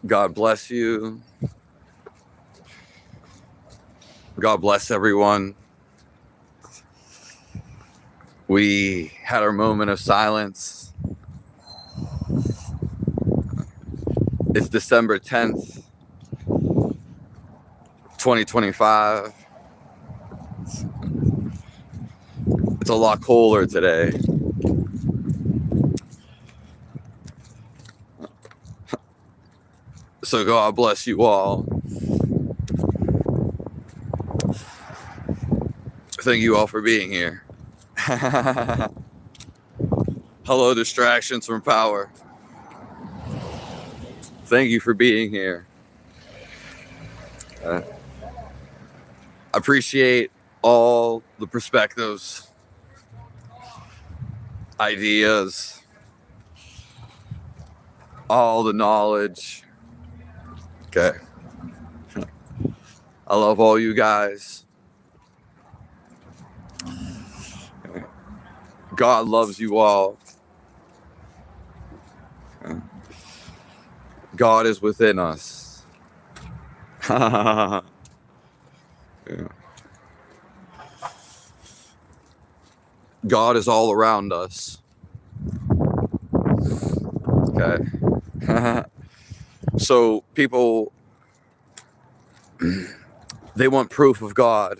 God bless you. God bless everyone. We had our moment of silence. It's December 10th, 2025. It's a lot colder today. So God bless you all. Thank you all for being here. Hello, distractions from power. Thank you for being here. Appreciate all the perspectives, ideas, all the knowledge. Okay. I love all you guys. God loves you all. God is within us. Yeah. God is all around us. Okay. So people, they want proof of God.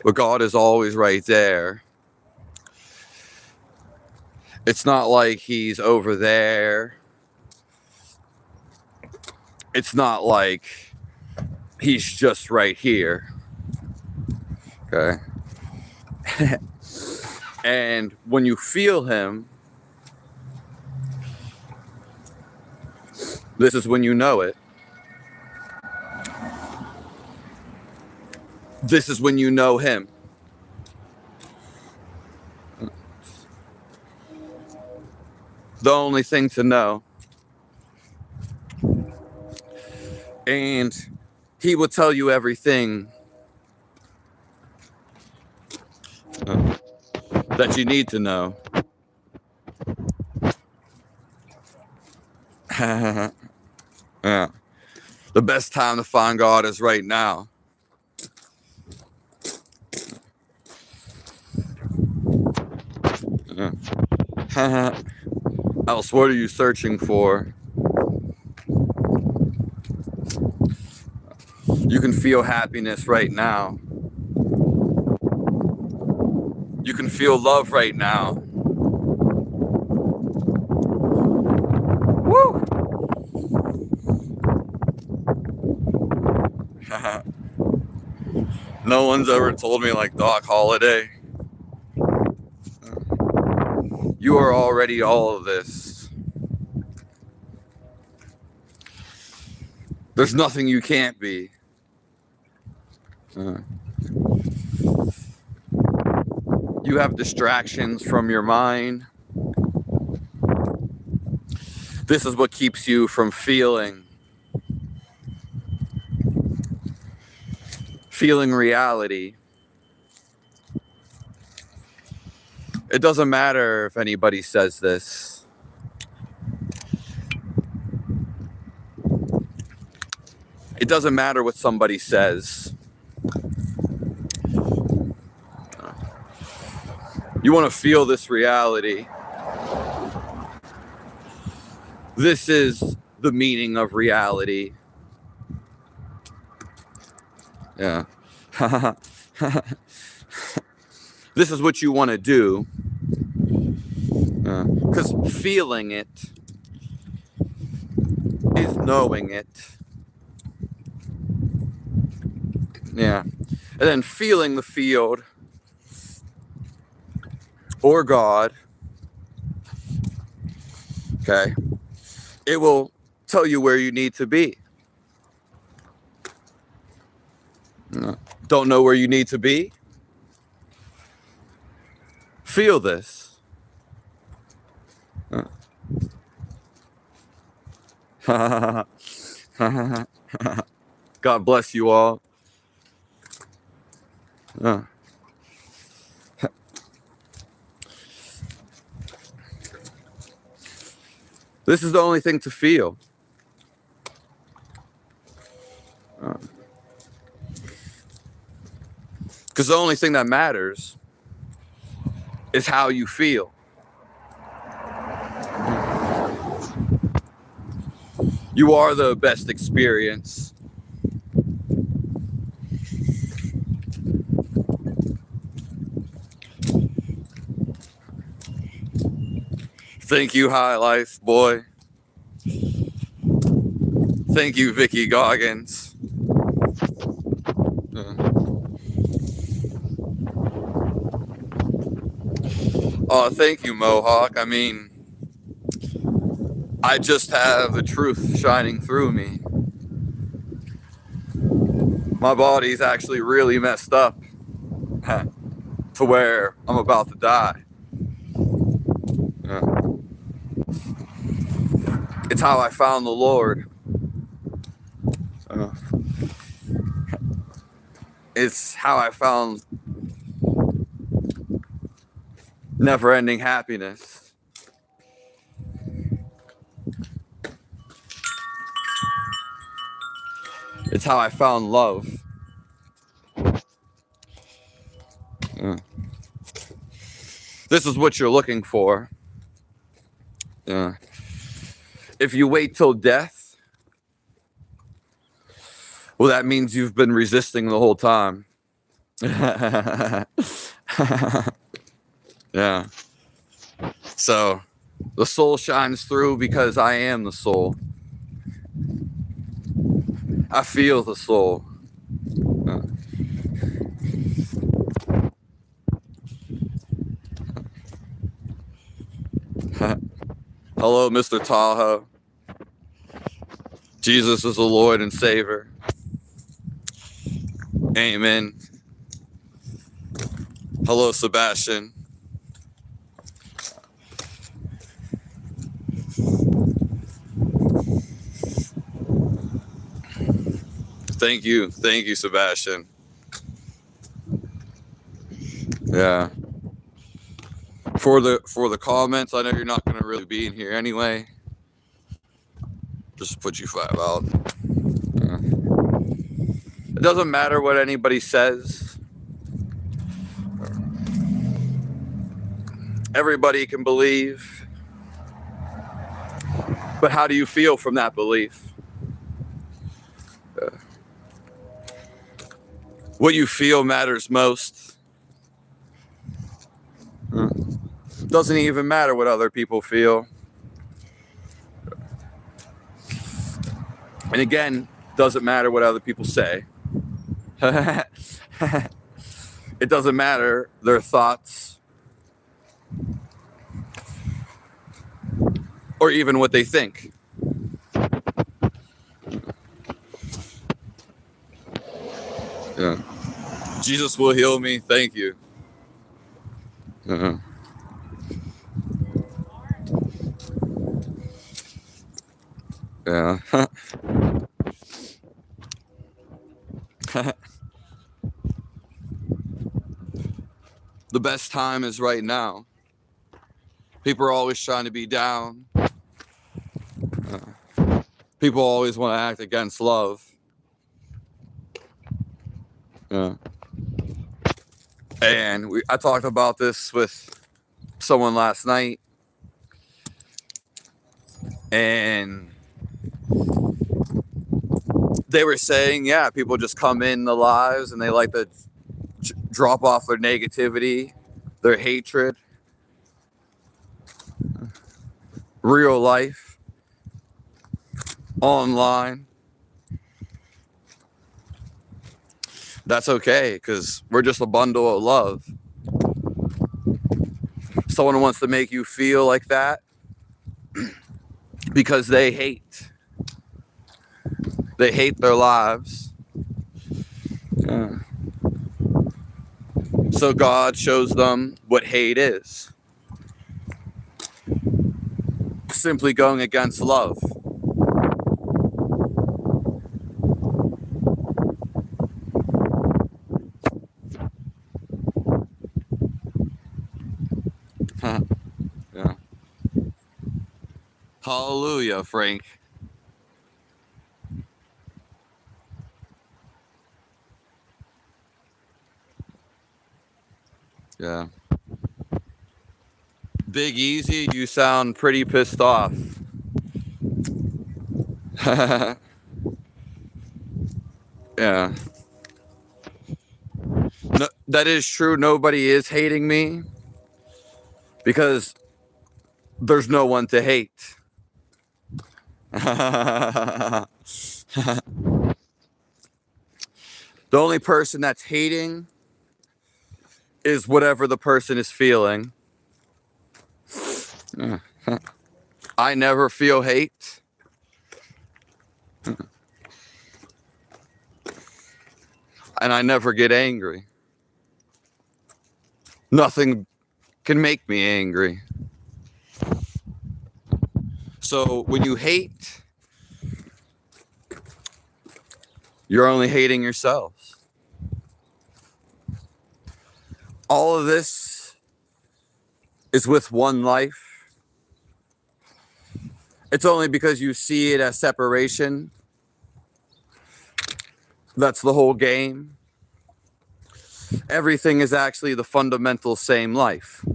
But God is always right there. It's not like he's over there. It's not like he's just right here. Okay. And when you feel him, this is when you know it. This is when you know him. The only thing to know. And he will tell you everything that you need to know. Yeah. The best time to find God is right now. Else, what are you searching for? You can feel happiness right now. You can feel love right now. Woo! No one's ever told me like Doc Holliday. You are already all of this. There's nothing you can't be. You have distractions from your mind. This is what keeps you from feeling reality. It doesn't matter if anybody says this. It doesn't matter what somebody says. You want to feel this reality. This is the meaning of reality. Yeah. This is what you want to do. Because feeling it is knowing it. Yeah. And then feeling the field or God, okay, it will tell you where you need to be. Don't know where you need to be? Feel this. God bless you all. This is the only thing to feel. Because the only thing that matters is how you feel. You are the best experience. Thank you, High Life Boy. Thank you, Vicky Goggins. Oh, thank you, Mohawk. I mean, I just have the truth shining through me. My body's actually really messed up to where I'm about to die. It's how I found the Lord. It's how I found never-ending happiness. It's how I found love. This is what you're looking for. If you wait till death, well, that means you've been resisting the whole time. Yeah. So the soul shines through because I am the soul. I feel the soul. Hello, Mr. Tahoe. Jesus is the Lord and Savior. Amen. Hello, Sebastian. Thank you, Sebastian. Yeah. For the comments, I know you're not gonna really be in here anyway. Just put you 5 out. It doesn't matter what anybody says. Everybody can believe. But how do you feel from that belief? What you feel matters most. Doesn't even matter what other people feel. And again, doesn't matter what other people say. It doesn't matter their thoughts or even what they think. Yeah. Jesus will heal me. Thank you. Yeah. The best time is right now. People are always trying to be down. People always want to act against love. Yeah. And I talked about this with someone last night. And they were saying, yeah, people just come in the lives and they like to drop off their negativity, their hatred, real life, online. That's okay, because we're just a bundle of love. Someone wants to make you feel like that because they hate. They hate their lives. Yeah. So God shows them what hate is. Simply going against love. Yeah. Hallelujah, Frank. Yeah. Big Easy, you sound pretty pissed off. Yeah. No, that is true. Nobody is hating me because there's no one to hate. The only person that's hating is whatever the person is feeling. I never feel hate. And I never get angry. Nothing can make me angry. So when you hate, you're only hating yourselves. All of this is with one life. It's only because you see it as separation. That's the whole game. Everything is actually the fundamental same life.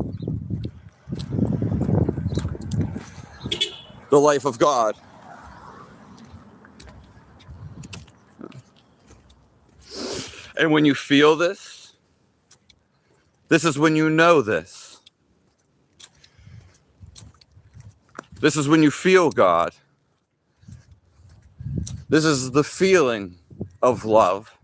The life of God. And when you feel this, this is when you know this. This is when you feel God. This is the feeling of love.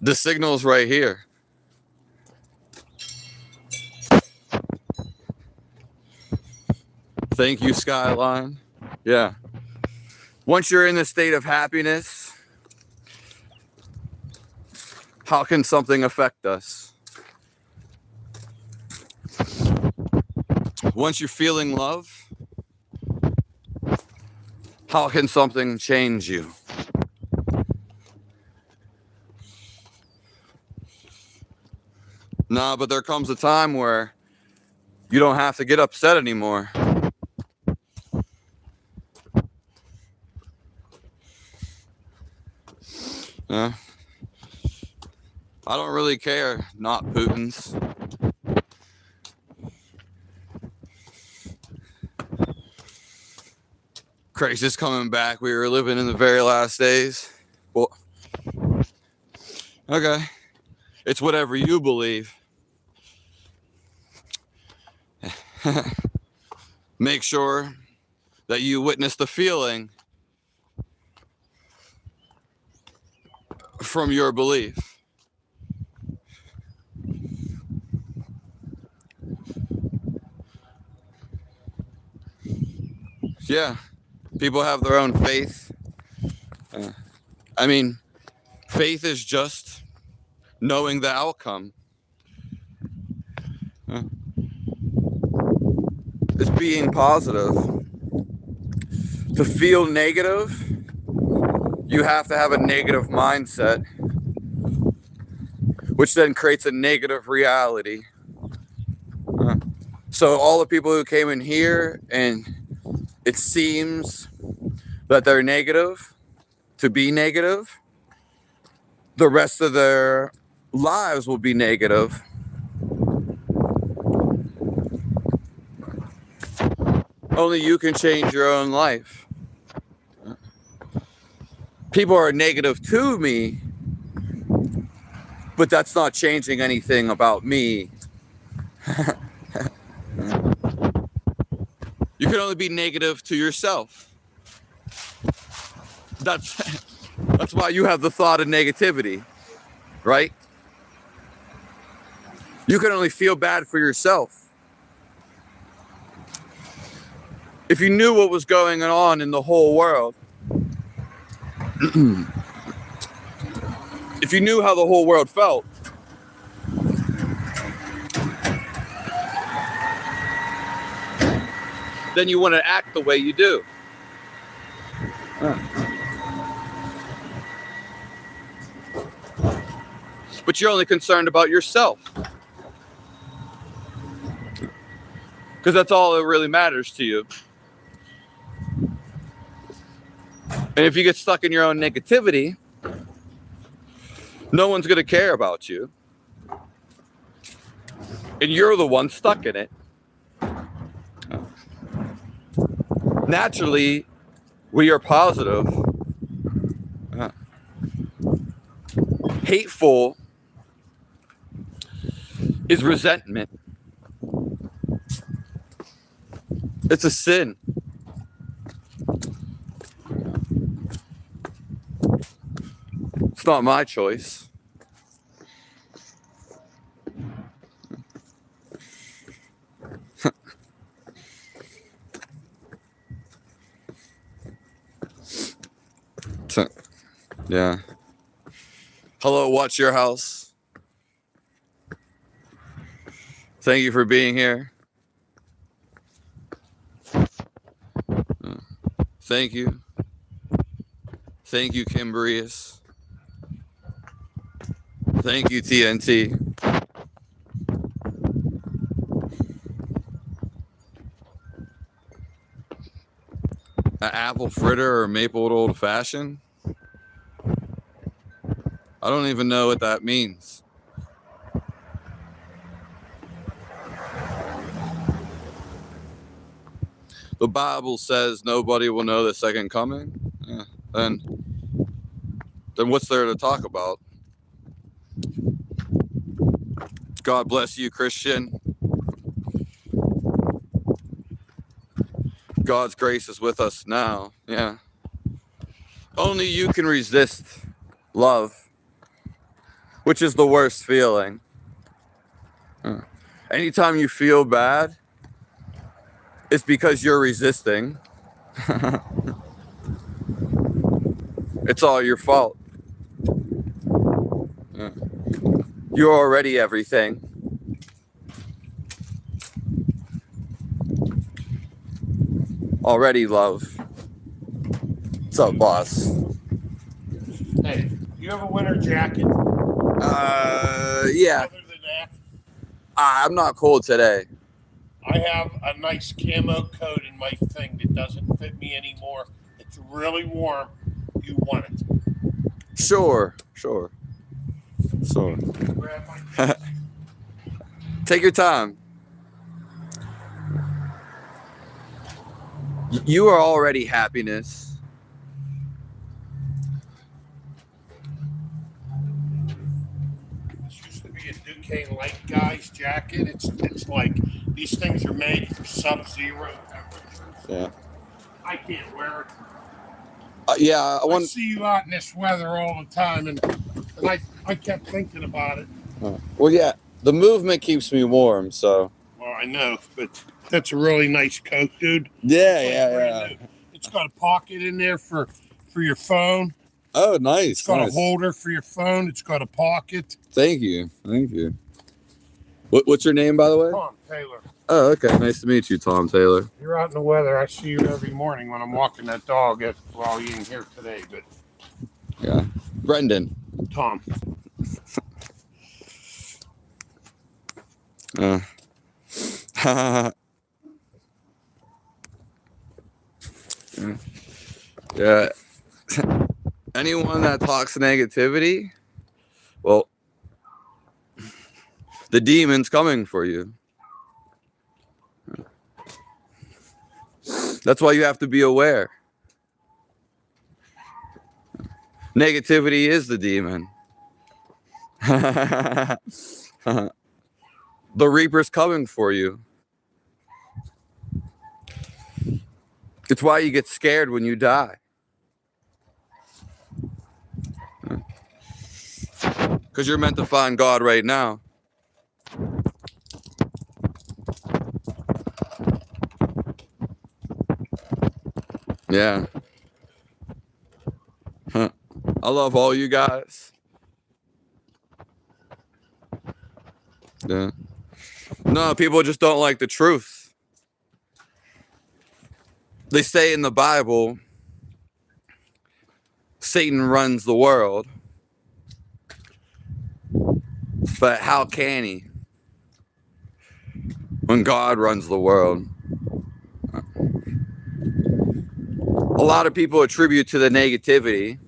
The signal's right here. Thank you, Skyline. Yeah. Once you're in the state of happiness, how can something affect us? Once you're feeling love, how can something change you? Nah, but there comes a time where you don't have to get upset anymore. Yeah. I don't really care, not Putin's. Crisis coming back. We were living in the very last days. Well, okay. It's whatever you believe. Make sure that you witness the feeling from your belief. Yeah, people have their own faith. I mean, faith is just knowing the outcome. It's being positive. To feel negative, you have to have a negative mindset, which then creates a negative reality. So all the people who came in here and it seems that they're negative, to be negative, the rest of their lives will be negative. Only you can change your own life. People are negative to me, but that's not changing anything about me. You can only be negative to yourself. That's why you have the thought of negativity, right? You can only feel bad for yourself. If you knew what was going on in the whole world, if you knew how the whole world felt, then you wouldn't act the way you do. But you're only concerned about yourself. Because that's all that really matters to you. And if you get stuck in your own negativity, no one's going to care about you. And you're the one stuck in it. Naturally, we are positive. Hateful is resentment. It's a sin. It's not my choice. Yeah. Hello, Watch Your House. Thank you for being here. Thank you. Thank you, Increaes. Thank you, TNT. An apple fritter or maple old fashioned? I don't even know what that means. The Bible says nobody will know the second coming. Yeah. Then what's there to talk about? God bless you, Christian. God's grace is with us now. Yeah. Only you can resist love, which is the worst feeling. Anytime you feel bad, it's because you're resisting. It's all your fault. You're already everything. Already love. What's up, boss? Hey, you have a winter jacket? Yeah. Other than that, I'm not cold today. I have a nice camo coat in my thing that doesn't fit me anymore. It's really warm. You want it? Sure. Grab my Take your time. You are already happiness. This used to be a Duquesne Light Guy's jacket. It's like these things are made for sub-zero temperatures. Yeah. I can't wear it. Yeah, I see you out in this weather all the time, and I kept thinking about it. Well, yeah, the movement keeps me warm, so. Well, I know, but that's a really nice coat, dude. Yeah. New. It's got a pocket in there for your phone. Oh, nice. It's got a holder for your phone. It's got a pocket. Thank you. What's your name, by the way? Tom Taylor. Oh, okay. Nice to meet you, Tom Taylor. You're out in the weather. I see you every morning when I'm walking that dog. Well, you ain't here today, but. Yeah. Brendan. Tom. Yeah. Anyone that talks negativity, well, the demon's coming for you. That's why you have to be aware. Negativity is the demon. The Reaper's coming for you. It's why you get scared when you die. Because you're meant to find God right now. Yeah. I love all you guys. Yeah. No, people just don't like the truth. They say in the Bible, Satan runs the world. But how can he when God runs the world? A lot of people attribute to the negativity.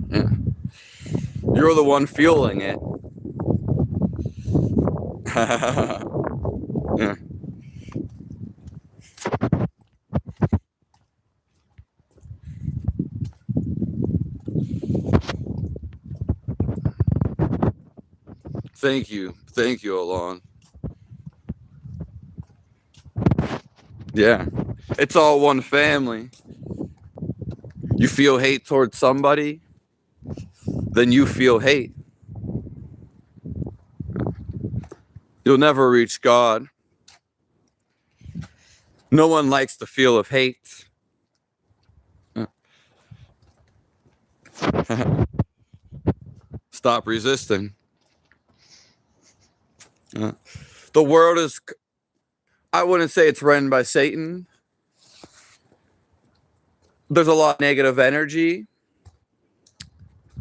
Yeah. You're the one fueling it. Yeah. Thank you, Alon. Yeah, it's all one family. You feel hate towards somebody, then you feel hate. You'll never reach God. No one likes the feel of hate. Stop resisting. The world is, I wouldn't say it's run by Satan. There's a lot of negative energy.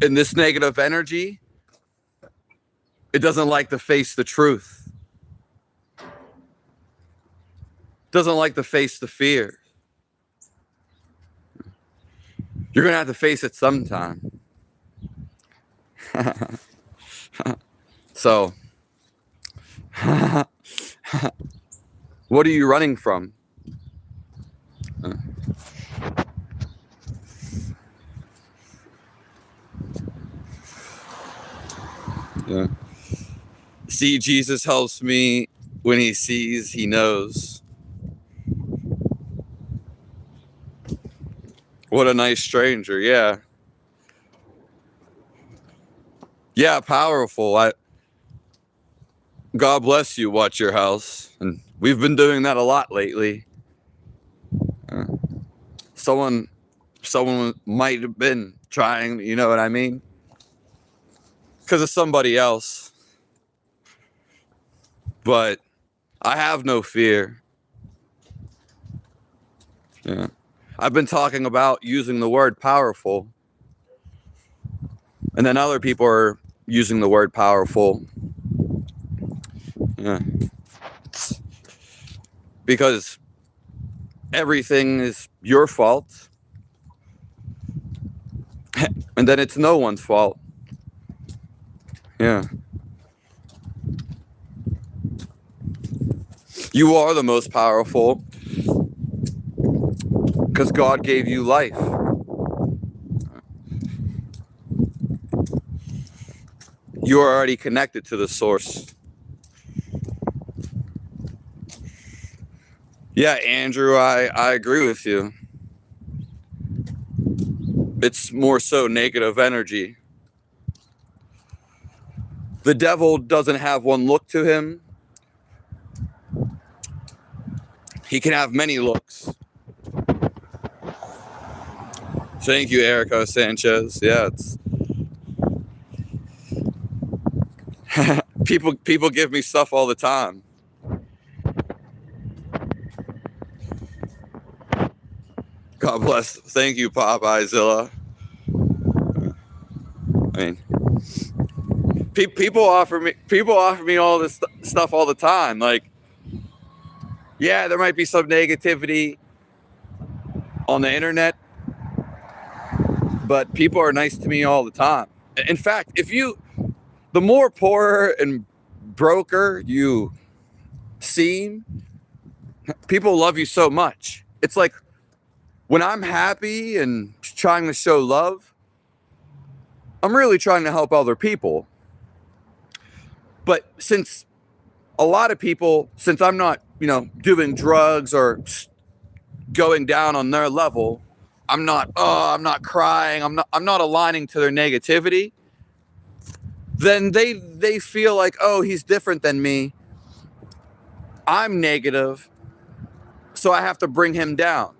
And this negative energy, it doesn't like to face the truth. Doesn't like to face the fear. You're going to have to face it sometime. So, what are you running from? Yeah. See, Jesus helps me when he sees, he knows. What a nice stranger, yeah. Yeah, powerful. God bless you, watch your house. And we've been doing that a lot lately. Someone might have been trying, you know what I mean? Because of somebody else. But I have no fear. Yeah. I've been talking about using the word powerful. And then other people are using the word powerful. Yeah. Because everything is your fault. And then it's no one's fault. Yeah. You are the most powerful because God gave you life. You are already connected to the source. Yeah, Andrew, I agree with you. It's more so negative energy. The devil doesn't have one look to him. He can have many looks. Thank you, Erica Sanchez. Yeah, it's people give me stuff all the time. God bless. Thank you, Popeyezilla. I mean, people offer me all this stuff all the time. Like, yeah, there might be some negativity on the internet, but people are nice to me all the time. In fact, the more poor and broker you seem, people love you so much. It's like when I'm happy and trying to show love, I'm really trying to help other people. But since a lot of people, since I'm not, doing drugs or going down on their level, I'm not crying, I'm not aligning to their negativity, then they feel like, oh, he's different than me. I'm negative, so I have to bring him down.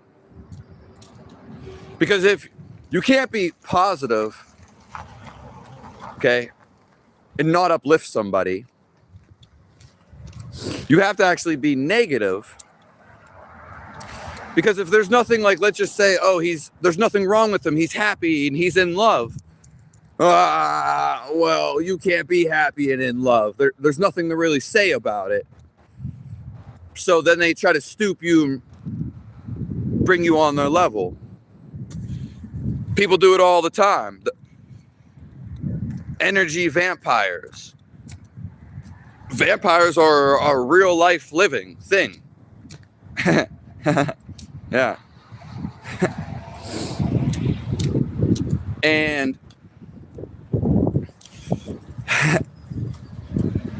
Because if you can't be positive, okay, and not uplift somebody, you have to actually be negative Because if there's nothing, like, let's just say, oh, there's nothing wrong with him, he's happy and he's in love. Well, you can't be happy and in love. There's nothing to really say about it. So then they try to stoop you and bring you on their level. People do it all the time. Energy vampires. Vampires are a real life living thing. Yeah. And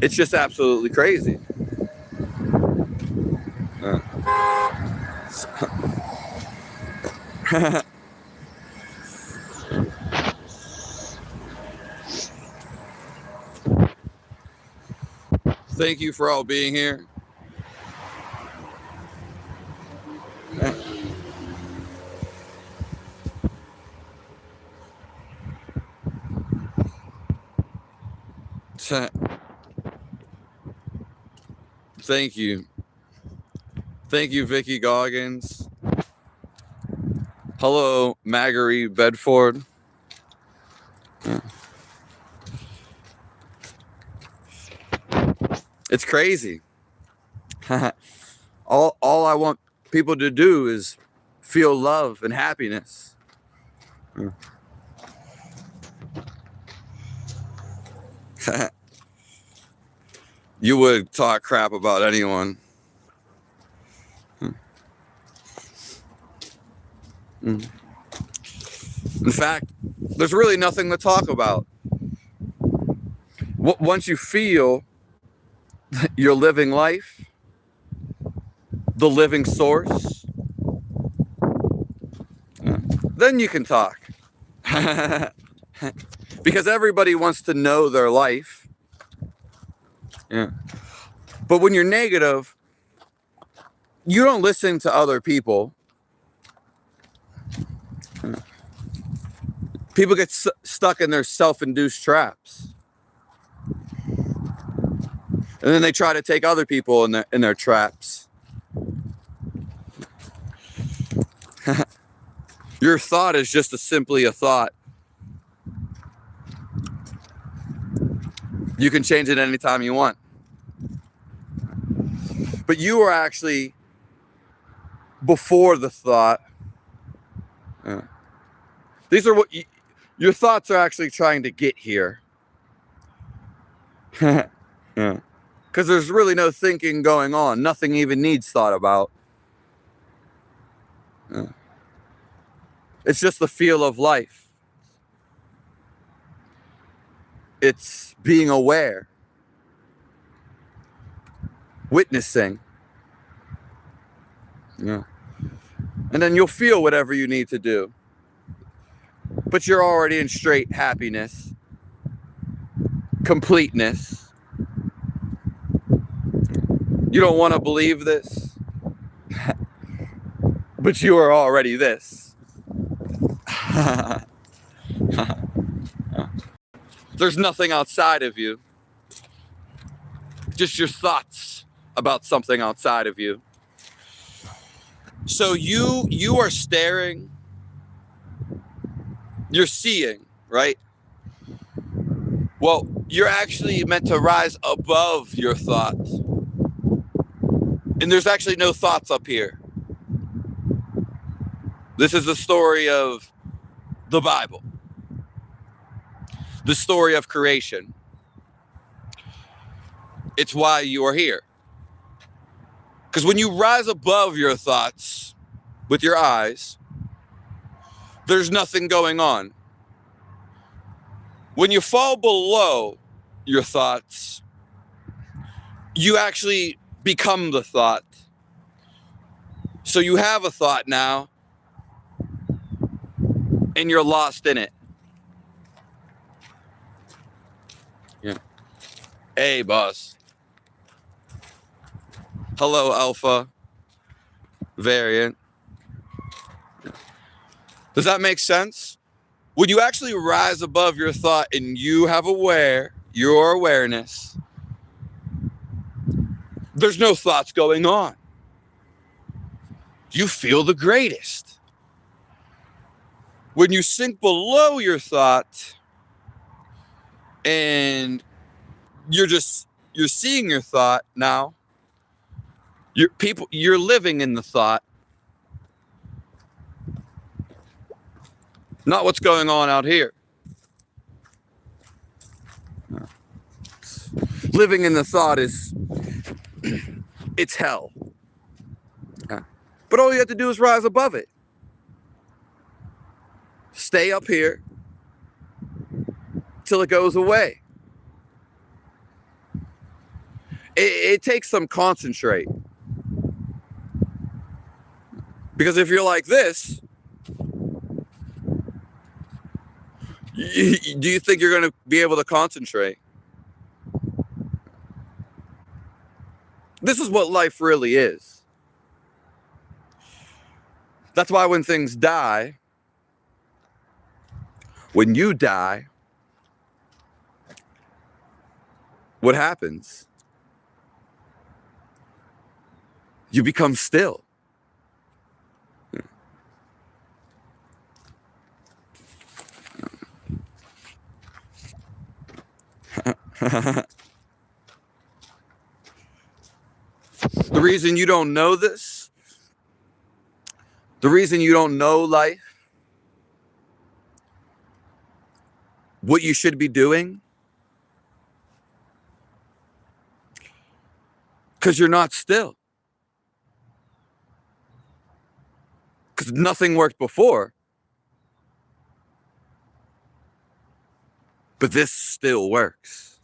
it's just absolutely crazy. Thank you for all being here. Thank you. Thank you, Vicky Goggins. Hello, Marguerite Bedford. It's crazy. all I want people to do is feel love and happiness. You would talk crap about anyone. In fact, there's really nothing to talk about. Once you feel you're living life, the living source, then you can talk. Because everybody wants to know their life. Yeah. But when you're negative, you don't listen to other people. People get stuck in their self-induced traps. And then they try to take other people in their traps. Your thought is just simply a thought. You can change it anytime you want. But you are actually before the thought. These are what your thoughts are actually trying to get here. Because there's really no thinking going on. Nothing even needs thought about. It's just the feel of life. It's being aware. Witnessing. Yeah. And then you'll feel whatever you need to do. But you're already in straight happiness. Completeness. You don't want to believe this. But you are already this. There's nothing outside of you. Just your thoughts about something outside of you. So you are staring. You're seeing, right? Well, you're actually meant to rise above your thoughts. And there's actually no thoughts up here. This is the story of the Bible. The story of creation. It's why you are here. Because when you rise above your thoughts with your eyes, there's nothing going on. When you fall below your thoughts, you actually become the thought. So you have a thought now, and you're lost in it. Yeah. Hey, boss. Hello, Alpha variant. Does that make sense? When you actually rise above your thought and you have your awareness, there's no thoughts going on. you feel the greatest. When you sink below your thought and you're seeing your thought now, you're living in the thought, not what's going on out here. Living in the thought it's hell. But all you have to do is rise above it. Stay up here till it goes away. It takes some concentrate. Because if you're like this, do you think you're going to be able to concentrate? This is what life really is. That's why when things die, when you die, what happens? You become still. The reason you don't know this, the reason you don't know life, what you should be doing, because you're not still. Because nothing worked before. But this still works.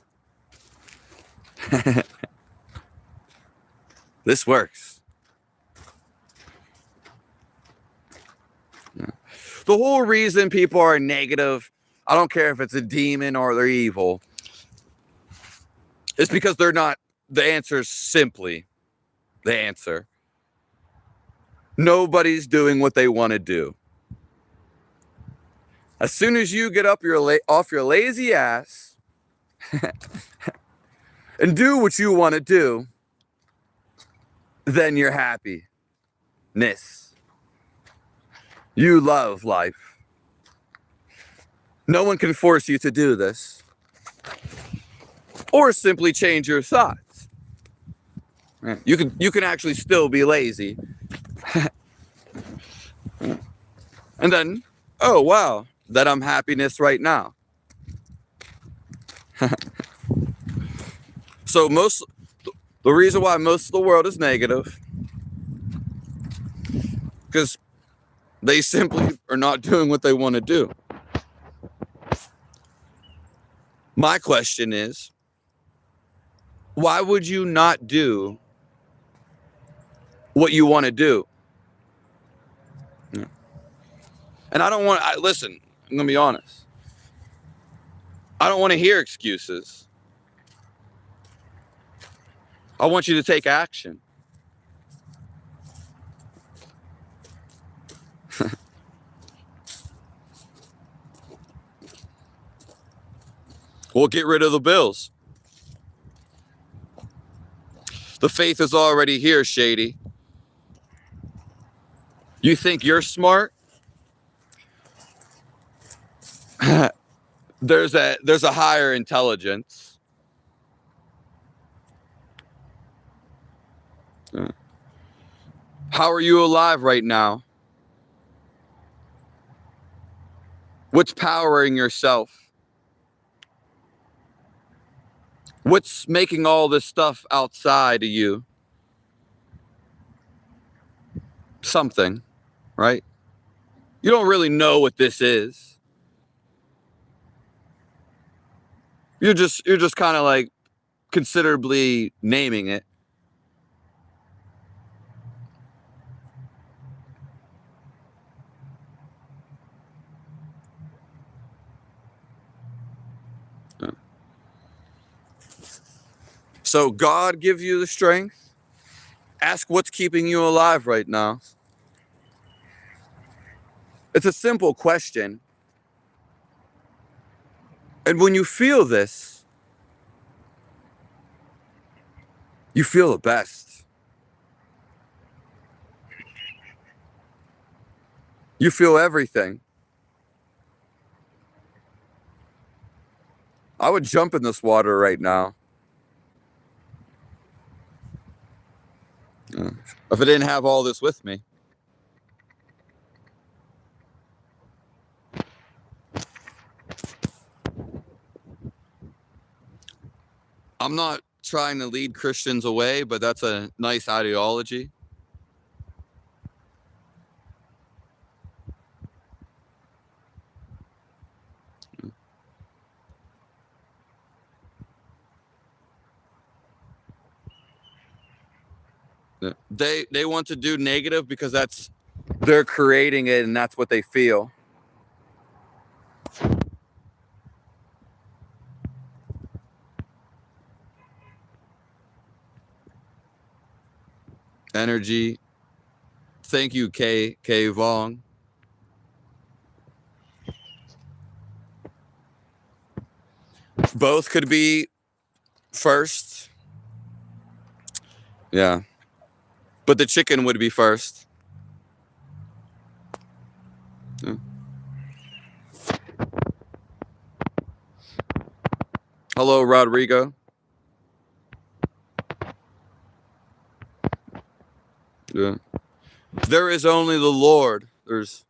This works. Yeah. The whole reason people are negative, I don't care if it's a demon or they're evil, it's because they're not, the answer is simply the answer. Nobody's doing what they want to do. As soon as you get up off your lazy ass and do what you want to do, then you're happiness. You love life. No one can force you to do this. Or simply change your thoughts. You can actually still be lazy. And then, oh wow, that I'm happiness right now. So the reason why most of the world is negative, because they simply are not doing what they want to do. My question is, why would you not do what you want to do? And I don't want, listen, I'm going to be honest. I don't want to hear excuses. I want you to take action. We'll get rid of the bills. The faith is already here, Shady. You think you're smart? There's a higher intelligence. How are you alive right now? What's powering yourself? What's making all this stuff outside of you? Something, right? You don't really know what this is. You're just kind of like considerably naming it. So God gives you the strength. Ask what's keeping you alive right now. It's a simple question. And when you feel this, you feel the best. You feel everything. I would jump in this water right now. If I didn't have all this with me. I'm not trying to lead Christians away, but that's a nice ideology. They want to do negative because they're creating it and that's what they feel. Energy. Thank you, K Vong. Both could be first. Yeah. But the chicken would be first. Yeah. Hello, Rodrigo. Yeah. There is only the Lord. There's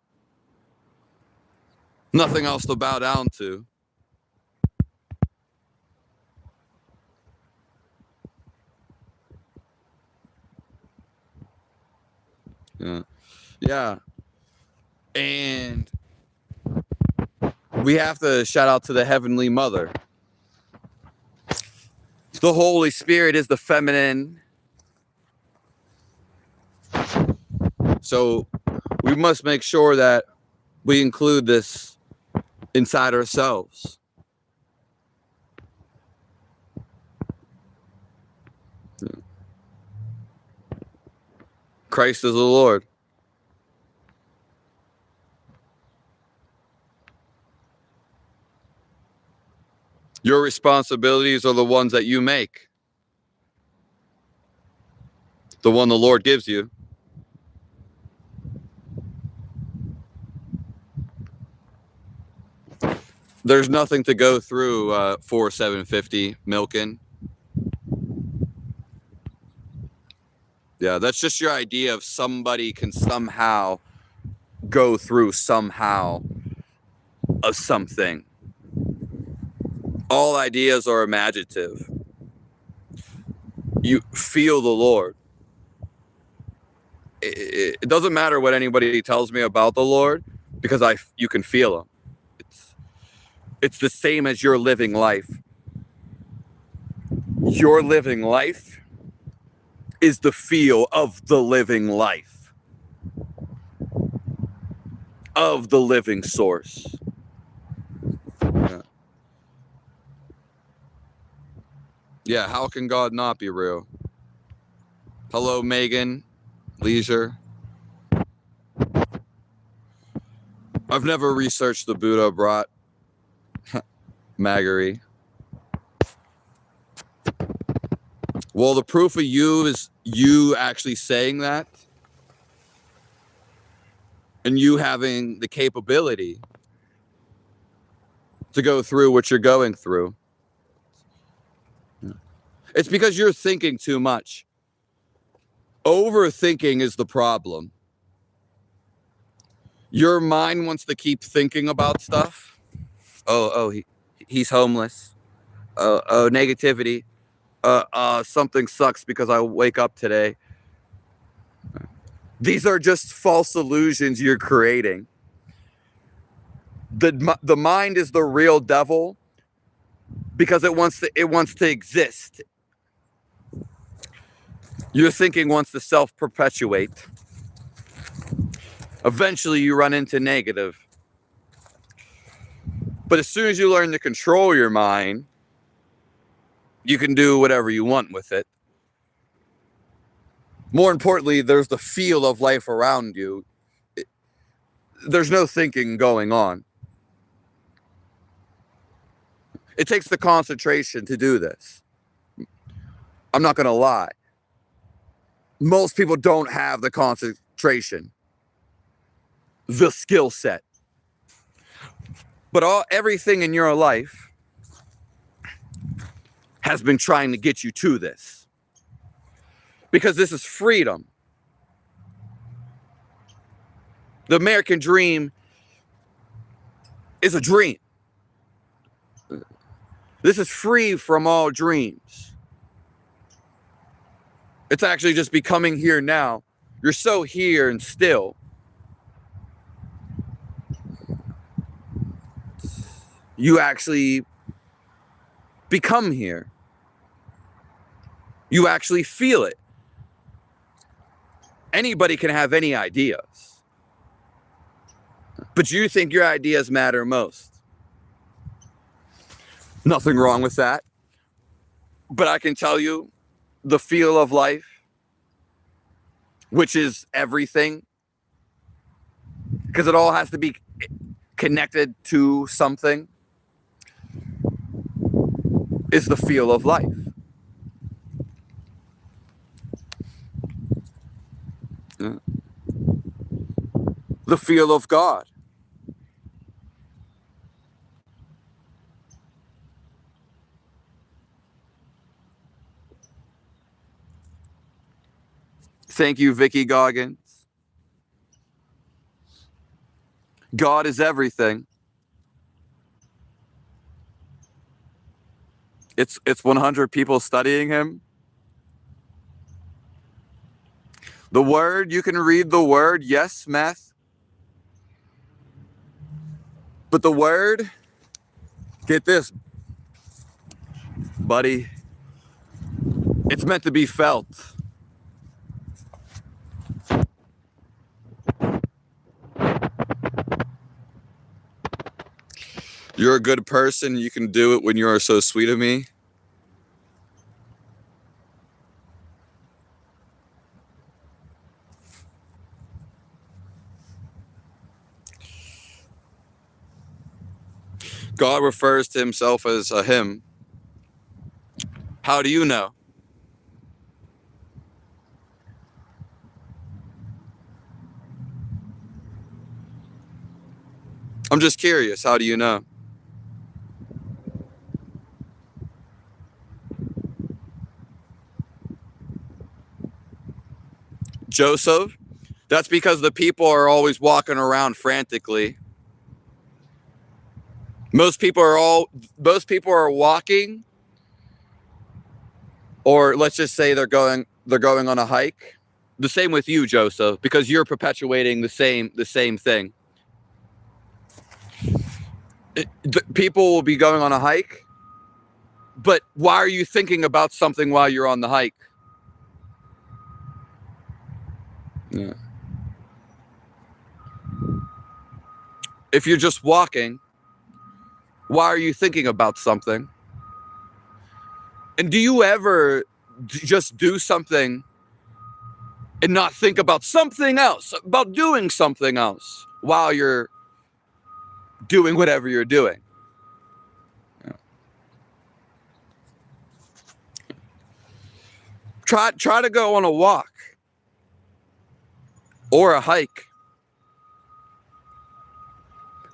nothing else to bow down to. Yeah. Yeah. And we have to shout out to the Heavenly Mother. The Holy Spirit is the feminine. So we must make sure that we include this inside ourselves. Christ is the Lord. Your responsibilities are the ones that you make. The one the Lord gives you. There's nothing to go through for 750 milking. Yeah, that's just your idea of somebody can somehow go through somehow of something. All ideas are imaginative. You feel the Lord. It doesn't matter what anybody tells me about the Lord because you can feel him. It's the same as your living life. Your living life is the feel of the living life, of the living source. Yeah, how can God not be real? Hello, Megan, Leisure. I've never researched the Buddha brought. Maggery. Well, the proof of you is you actually saying that and you having the capability to go through what you're going through. It's because you're thinking too much. Overthinking is the problem. Your mind wants to keep thinking about stuff. He's homeless. Negativity. Something sucks because I wake up today. These are just false illusions you're creating. The mind is the real devil because it wants to exist. Your thinking wants to self-perpetuate. Eventually you run into negative. But as soon as you learn to control your mind, you can do whatever you want with it. More importantly, there's the feel of life around you. There's no thinking going on. It takes the concentration to do this. I'm not going to lie. Most people don't have the concentration. the skill set. But everything in your life has been trying to get you to this. Because this is freedom. The American dream is a dream. This is free from all dreams. It's actually just becoming here now. You're so here and still. You actually become here. You actually feel it. Anybody can have any ideas. But you think your ideas matter most. Nothing wrong with that. But I can tell you, the feel of life, which is everything, because it all has to be connected to something, is the feel of life. The feel of God. Thank you, Vicky Goggins. God is everything. It's 100 people studying him. The word, you can read the word, yes, meth. But the word, get this, buddy, it's meant to be felt. You're a good person. You can do it when you are so sweet of me. God refers to himself as a him. How do you know? I'm just curious. How do you know? Joseph? That's because the people are always walking around frantically. Most people are walking, or let's just say they're going on a hike. The same with you, Joseph, because you're perpetuating the same thing. People will be going on a hike, but why are you thinking about something while you're on the hike? Yeah. If you're just walking, why are you thinking about something? And do you ever just do something and not think about something else, about doing something else while you're doing whatever you're doing? Yeah. Try to go on a walk or a hike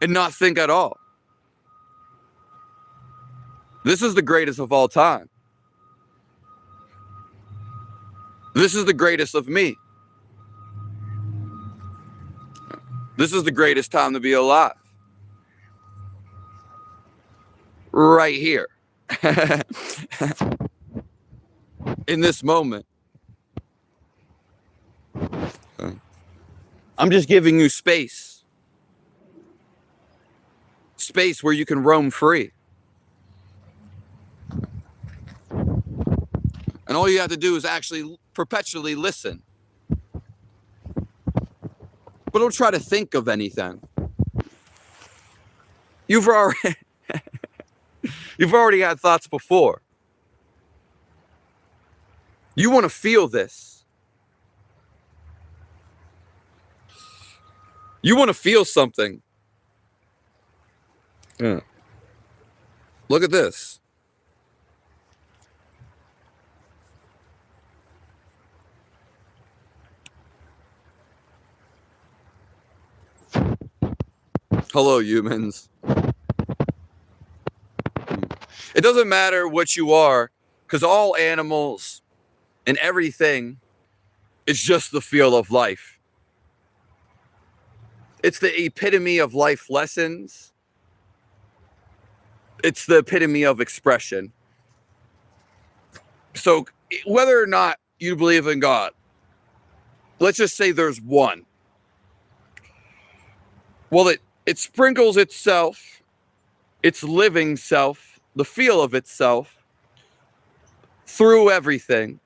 and not think at all. This is the greatest of all time. This is the greatest of me. This is the greatest time to be alive. Right here. In this moment. I'm just giving you space. Space where you can roam free. And all you have to do is actually perpetually listen. But don't try to think of anything. You've already had thoughts before. You want to feel this. You want to feel something. Yeah. Look at this. Hello, humans. It doesn't matter what you are, because all animals and everything is just the feel of life. It's the epitome of life lessons. It's the epitome of expression. So whether or not you believe in God, let's just say there's one. Well, it sprinkles itself, its living self, the feel of itself, through everything.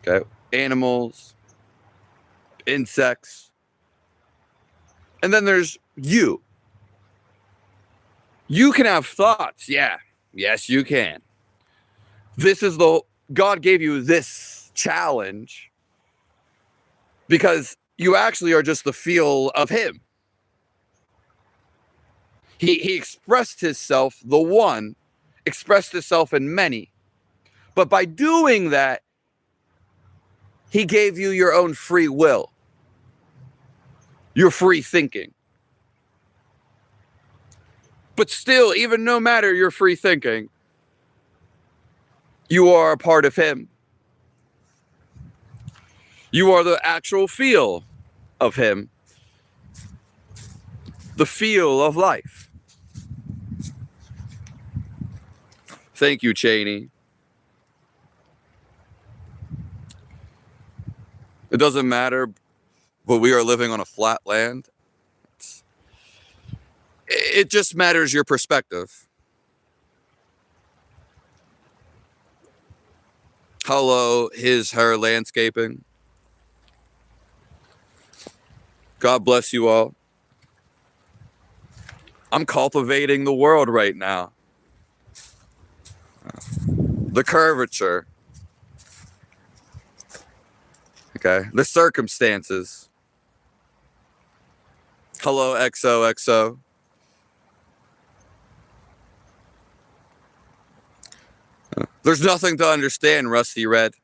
Okay, animals, insects, and then there's you. You can have thoughts, yeah. Yes, you can. God gave you this challenge because you actually are just the feel of him. He expressed himself, the one, expressed himself in many. But by doing that, he gave you your own free will, your free thinking. But still, even no matter your free thinking, you are a part of him. You are the actual feel of him, the feel of life. Thank you, Cheney. It doesn't matter, but we are living on a flat land. It just matters your perspective. Hello, her landscaping. God bless you all. I'm cultivating the world right now. The curvature. Okay, the circumstances. Hello, XOXO. There's nothing to understand, Rusty Red.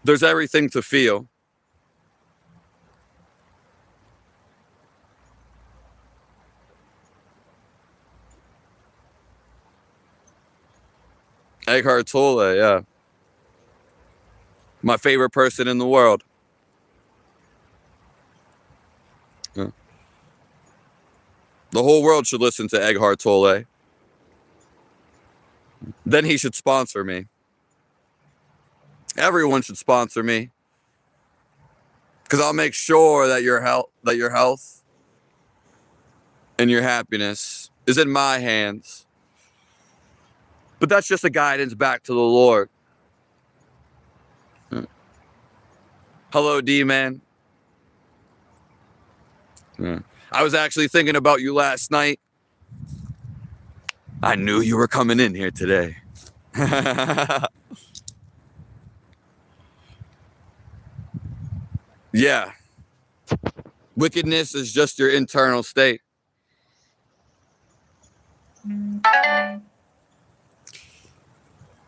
There's everything to feel. Eckhart Tolle, yeah. My favorite person in the world. Yeah. The whole world should listen to Eckhart Tolle. Then he should sponsor me. Everyone should sponsor me. Because I'll make sure that your health and your happiness is in my hands. But that's just a guidance back to the Lord. Hello, D-Man. I was actually thinking about you last night. I knew you were coming in here today. Yeah. Wickedness is just your internal state.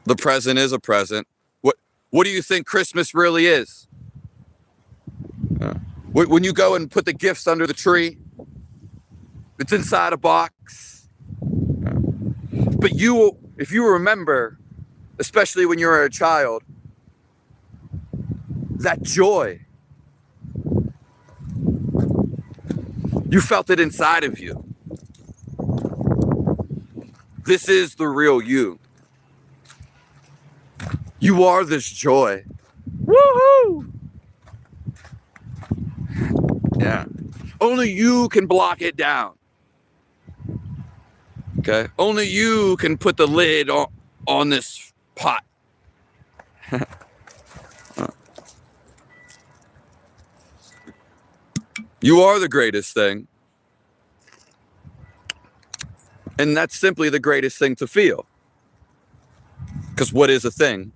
The present is a present. What do you think Christmas really is? When you go and put the gifts under the tree, it's inside a box. But if you remember, especially when you were a child, that joy, you felt it inside of you. This is the real you. You are this joy. Woohoo! Yeah. Only you can block it down. Okay? Only you can put the lid on this pot. You are the greatest thing. And that's simply the greatest thing to feel. Because what is a thing?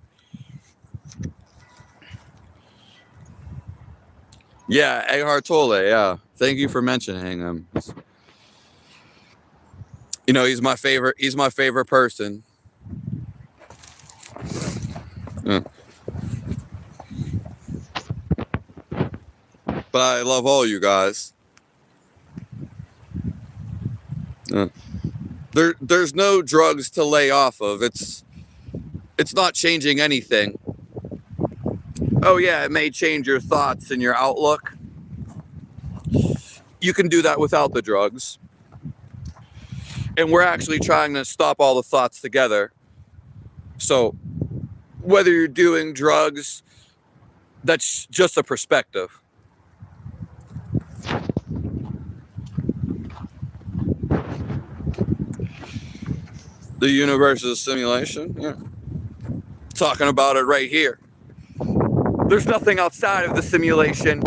Yeah, Eckhart Tolle, yeah. Thank you for mentioning him. You know, he's my favorite person. but I love all you guys. There's no drugs to lay off of. It's not changing anything. Oh yeah, it may change your thoughts and your outlook. You can do that without the drugs. And we're actually trying to stop all the thoughts together. So whether you're doing drugs, that's just a perspective. The universe is a simulation? Yeah. Talking about it right here. There's nothing outside of the simulation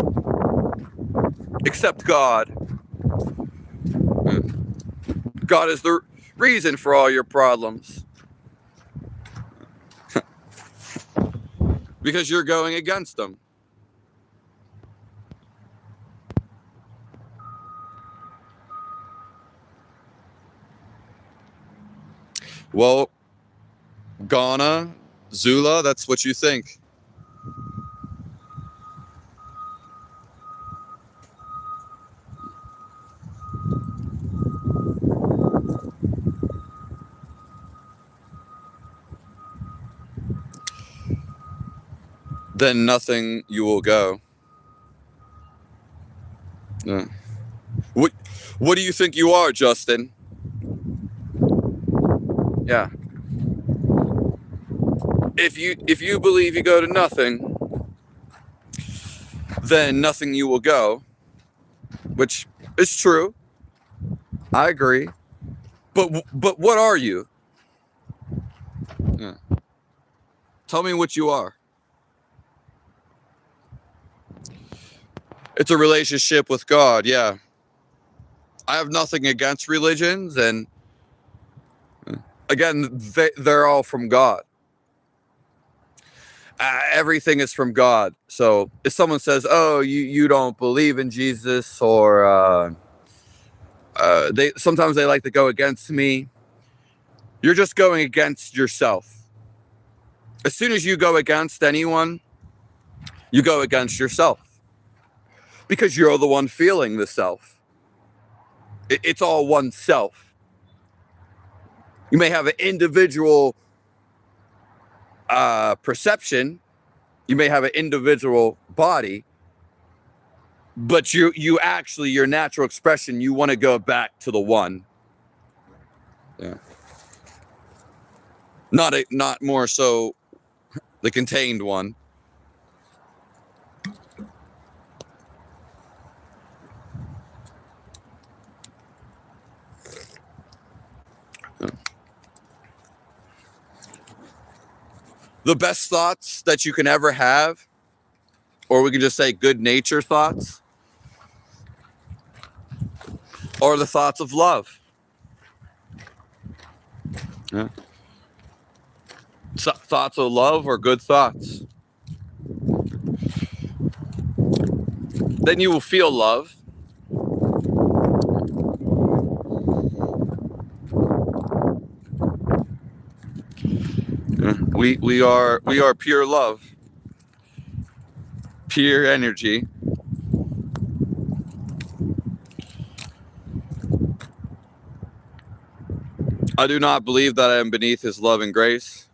except God. God is the reason for all your problems. Because you're going against them. Well, Ghana, Zula, that's what you think. Then nothing you will go. Yeah. What do you think you are, Justin? Yeah. If you believe you go to nothing, then nothing you will go, which is true. I agree. But what are you? Yeah. Tell me what you are. It's a relationship with God, yeah. I have nothing against religions, and again, they're all from God. Everything is from God. So if someone says, "Oh, you don't believe in Jesus," or they sometimes they like to go against me, you're just going against yourself. As soon as you go against anyone, you go against yourself. Because you're the one feeling the self. It's all one self. You may have an individual perception. You may have an individual body. But you actually, your natural expression, you want to go back to the one. Yeah. Not more so the contained one. The best thoughts that you can ever have, or we can just say good nature thoughts, are the thoughts of love. Yeah. Thoughts of love are good thoughts. Then you will feel love. Yeah. We are pure love. Pure energy. I do not believe that I am beneath his love and grace.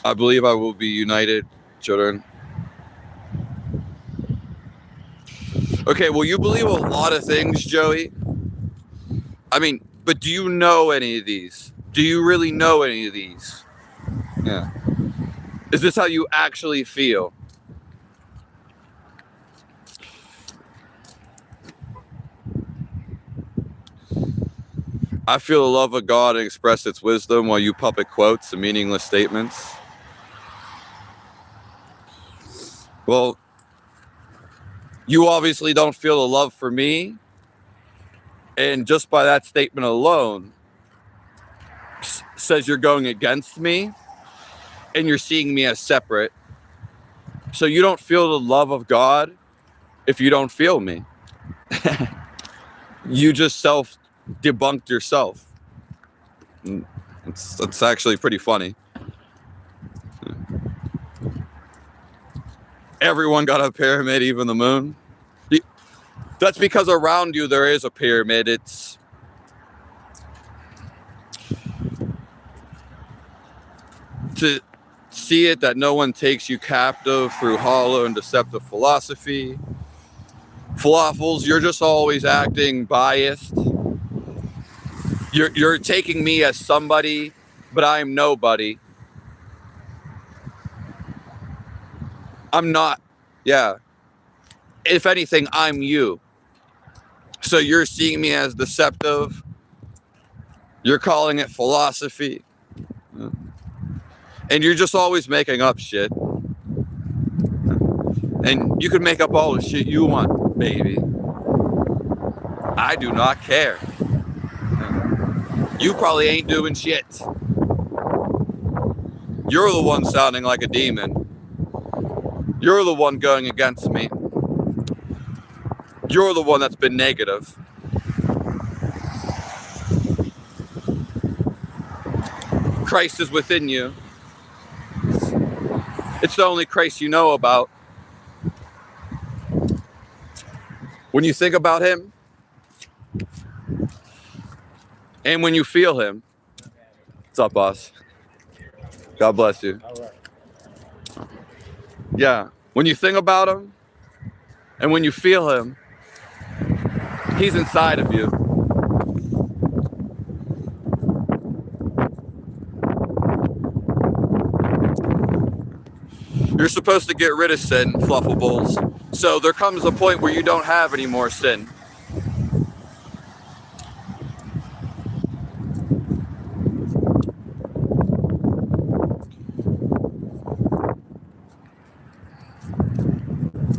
I believe I will be united, children. Okay, well, you believe a lot of things, Joey. I mean, but do you know any of these? Do you really know any of these? Yeah. Is this how you actually feel? I feel the love of God and express its wisdom while you puppet quotes and meaningless statements. Well, you obviously don't feel the love for me. And just by that statement alone, says you're going against me and you're seeing me as separate. So you don't feel the love of God if you don't feel me. You just self-debunked yourself. It's actually pretty funny. Everyone got a pyramid, even the moon. That's because around you there is a pyramid. It's to see it that no one takes you captive through hollow and deceptive philosophy. Falafels, you're just always acting biased. You're taking me as somebody, but I'm nobody. I'm not. Yeah. If anything, I'm you. So you're seeing me as deceptive. You're calling it philosophy. And you're just always making up shit. And you can make up all the shit you want, baby. I do not care. You probably ain't doing shit. You're the one sounding like a demon. You're the one going against me. You're the one that's been negative. Christ is within you. It's the only Christ you know about. When you think about him, and when you feel him. What's up, boss? God bless you. Yeah, when you think about him, and when you feel him, he's inside of you. You're supposed to get rid of sin, fluffables. So there comes a point where you don't have any more sin.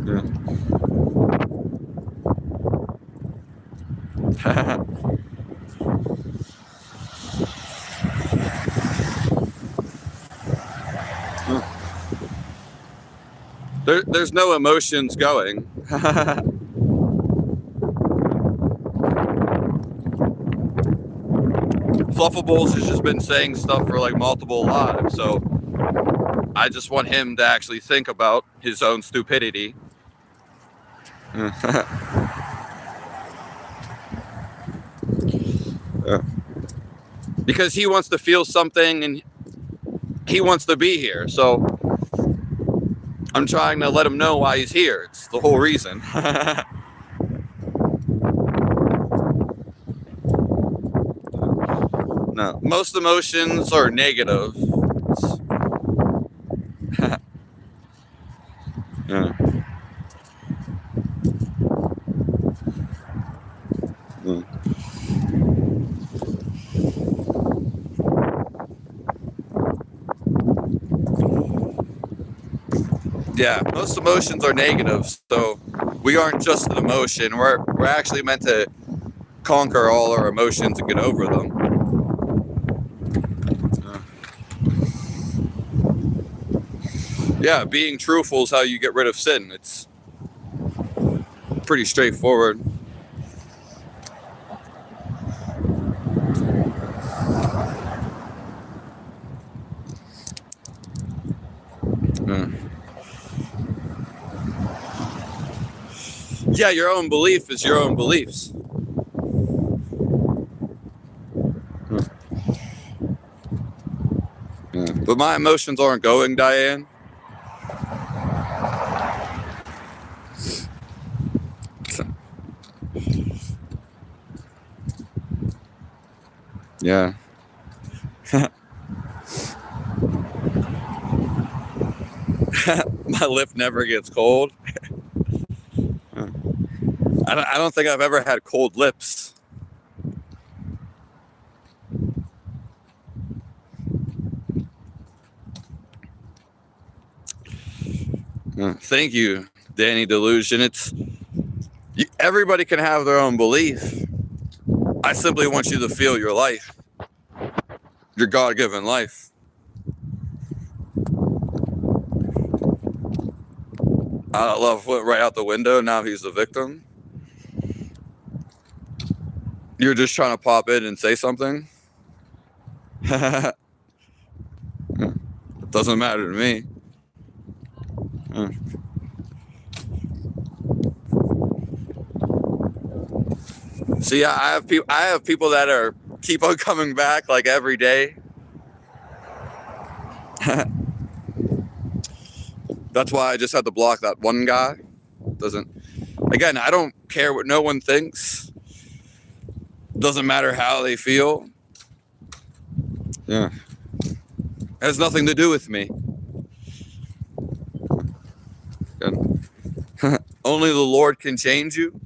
Yeah. There's no emotions going. Fluffables has just been saying stuff for like multiple lives, so I just want him to actually think about his own stupidity. Because he wants to feel something and he wants to be here, so I'm trying to let him know why he's here. It's the whole reason. No, most emotions are negative. Yeah. Yeah, most emotions are negative, so we aren't just an emotion. We're actually meant to conquer all our emotions and get over them. Yeah, being truthful is how you get rid of sin. It's pretty straightforward. Yeah, your own belief is your own beliefs. But my emotions aren't going, Diane. Yeah. My lip never gets cold. I don't think I've ever had cold lips. Thank you, Danny Delusion. Everybody can have their own belief. I simply want you to feel your life, your God-given life. Love went right out the window. Now he's the victim. You're just trying to pop in and say something. It doesn't matter to me. See, I have people that are keep on coming back like every day. That's why I just had to block that one guy. Again, I don't care what no one thinks. Doesn't matter how they feel. Yeah. It has nothing to do with me. Only the Lord can change you.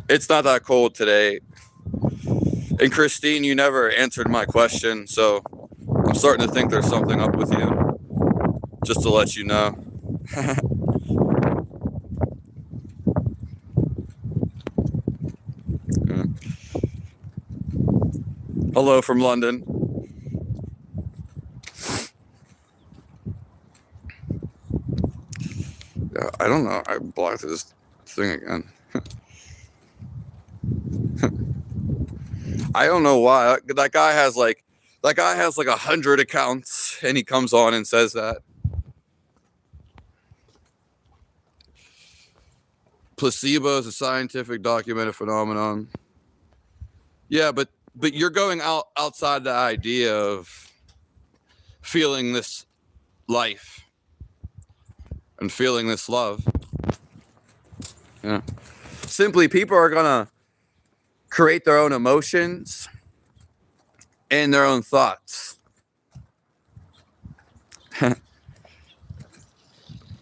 It's not that cold today. And Christine, you never answered my question, so I'm starting to think there's something up with you. Just to let you know. Yeah. Hello from London. Yeah, I don't know. I blocked this thing again. I don't know why. That guy has like 100 accounts, and he comes on and says that. Placebo is a scientific documented phenomenon. Yeah, but you're going outside the idea of feeling this life and feeling this love. Yeah. Simply, people are gonna create their own emotions and their own thoughts.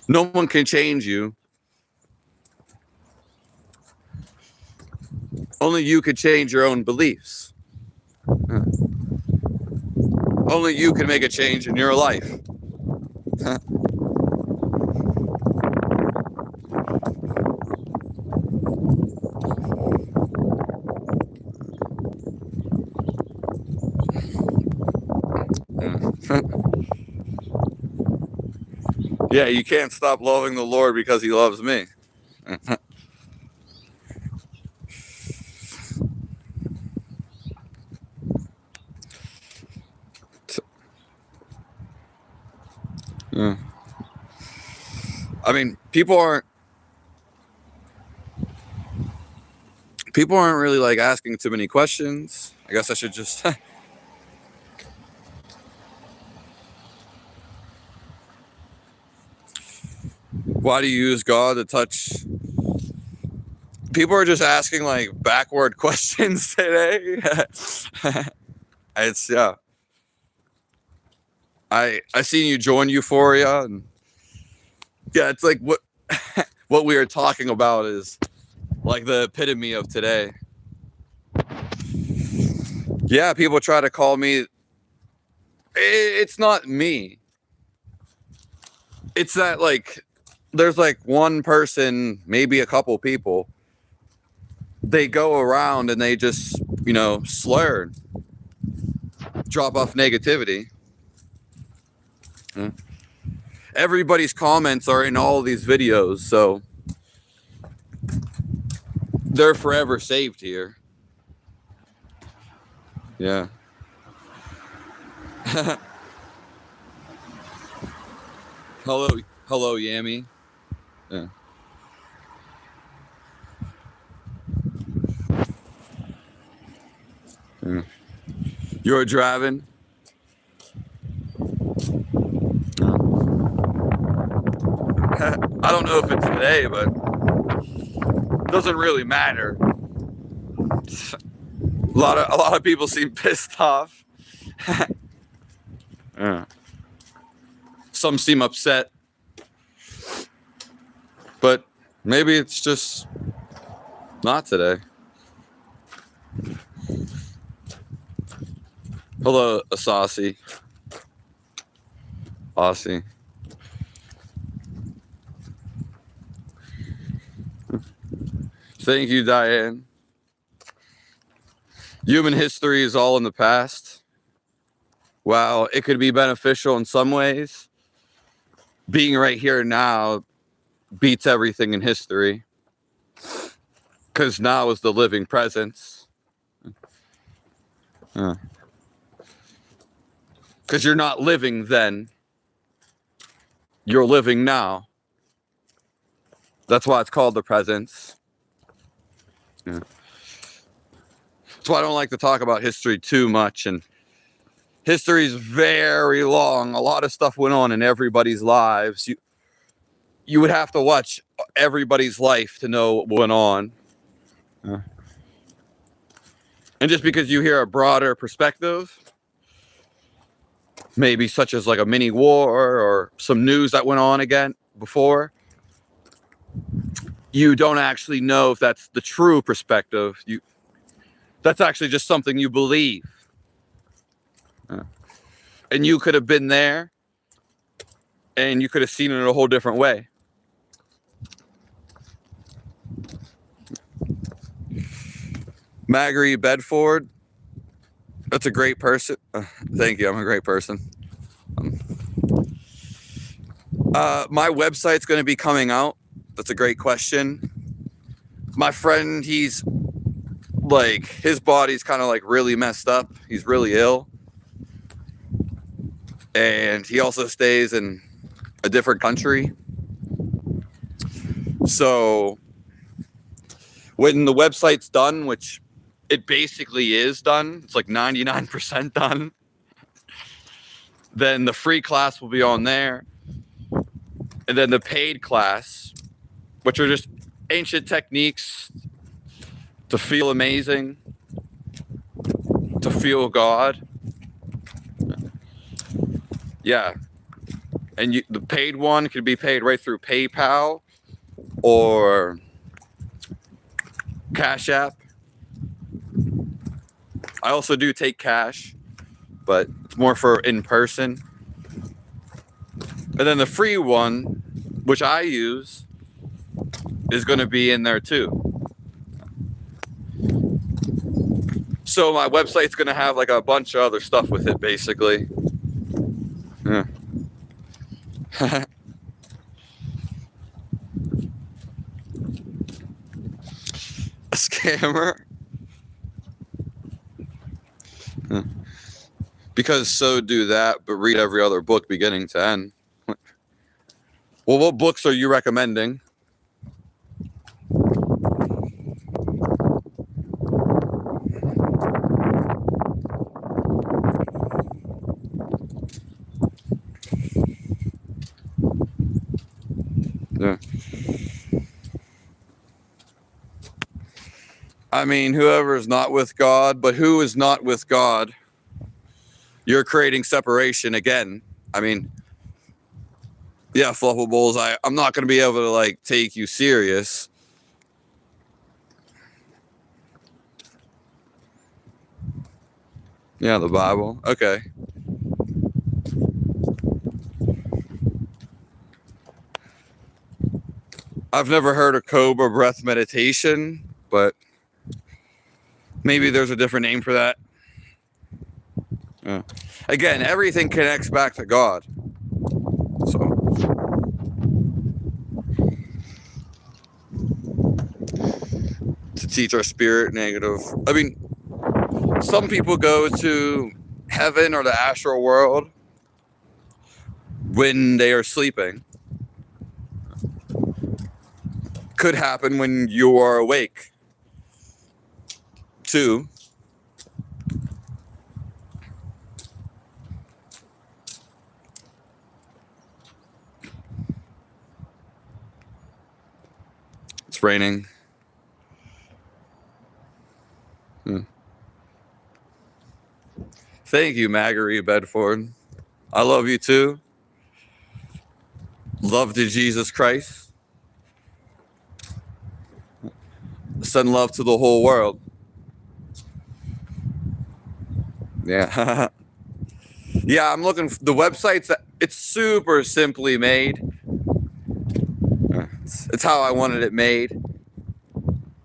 No one can change you. Only you could change your own beliefs. Only you can make a change in your life. Yeah, you can't stop loving the Lord because he loves me. Yeah. I mean, people aren't really like asking too many questions. I guess I should just why do you use God to touch? People are just asking like backward questions today. It's yeah. I seen you join Euphoria, and yeah, it's like what what we are talking about is like the epitome of today. Yeah, people try to call me. It's not me. It's that like there's like one person, maybe a couple people. They go around and they just, slur, drop off negativity. Yeah. Everybody's comments are in all of these videos, so they're forever saved here. Yeah. Hello, Yami. Yeah. Yeah. You're driving. I don't know if it's today, but it doesn't really matter. A lot of people seem pissed off. Yeah. Some seem upset, but maybe it's just not today. Hello, Asasi. Aussie. Thank you, Diane. Human history is all in the past. While it could be beneficial in some ways, being right here now beats everything in history. Because now is the living presence. Because you're not living then. You're living now. That's why it's called the presence. Yeah. That's why I don't like to talk about history too much. And history is very long. A lot of stuff went on in everybody's lives. You would have to watch everybody's life to know what went on. Yeah. And just because you hear a broader perspective, maybe such as like a mini war or some news that went on again before, you don't actually know if that's the true perspective. That's actually just something you believe. And you could have been there and you could have seen it in a whole different way. Marguerite Bedford, that's a great person. Thank you, I'm a great person. My website's going to be coming out. That's a great question. My friend, he's like, his body's kind of like really messed up. He's really ill. And he also stays in a different country. So when the website's done, which it basically is done, it's like 99% done, then the free class will be on there. And then the paid class, which are just ancient techniques to feel amazing, to feel God. Yeah. And the paid one could be paid right through PayPal or Cash App. I also do take cash, but it's more for in person. And then the free one, which I use, is going to be in there too. So my website's going to have like a bunch of other stuff with it, basically. Yeah. A scammer? Because so do that, but read every other book beginning to end. Well, what books are you recommending? Yeah. I mean, whoever is not with God, but who is not with God? You're creating separation again. I mean, yeah, Fluffables, I'm not going to be able to like take you serious. Yeah, the Bible. Okay. I've never heard of cobra breath meditation, but maybe there's a different name for that. Yeah. Again, everything connects back to God. So to teach our spirit negative. I mean, some people go to heaven or the astral world when they are sleeping. Could happen when you are awake too. It's raining. Thank you, Marguerite Bedford. I love you too. Love to Jesus Christ. Send love to the whole world. Yeah. Yeah, I'm looking for the website's, it's super simply made. It's how I wanted it made.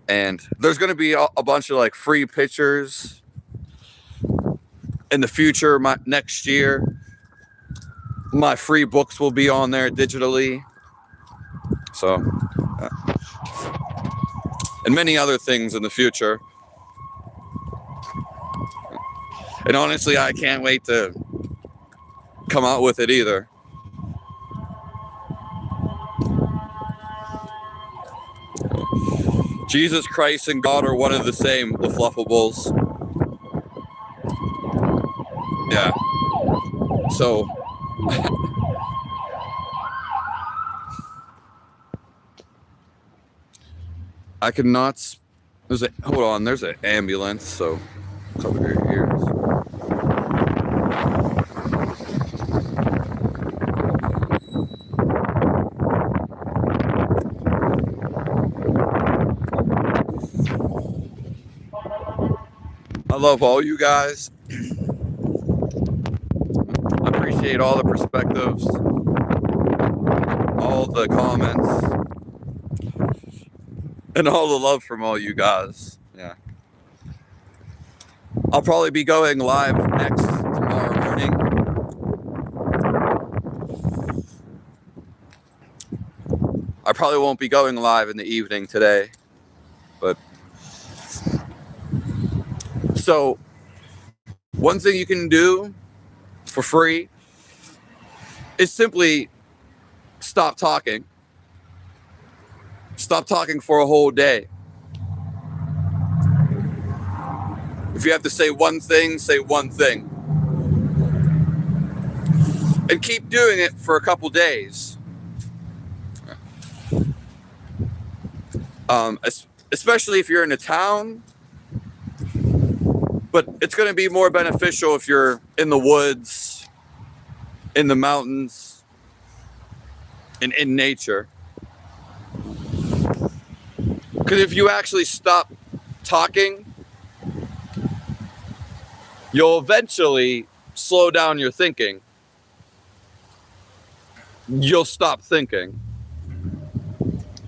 And there's going to be a bunch of like free pictures in the future. Next year, my free books will be on there digitally. So, and many other things in the future. And honestly, I can't wait to come out with it either. Jesus Christ and God are one and the same, the Fluffables. Yeah. So I cannot. Hold on. There's an ambulance. So cover your ears. I love all you guys. I appreciate all the perspectives, all the comments, and all the love from all you guys. Yeah. I'll probably be going live next tomorrow morning. I probably won't be going live in the evening today, but so one thing you can do for free is simply stop talking. Stop talking for a whole day. If you have to say one thing, say one thing. And keep doing it for a couple days. Especially if you're in a town. But it's going to be more beneficial if you're in the woods, in the mountains, and in nature. Because if you actually stop talking, you'll eventually slow down your thinking. You'll stop thinking.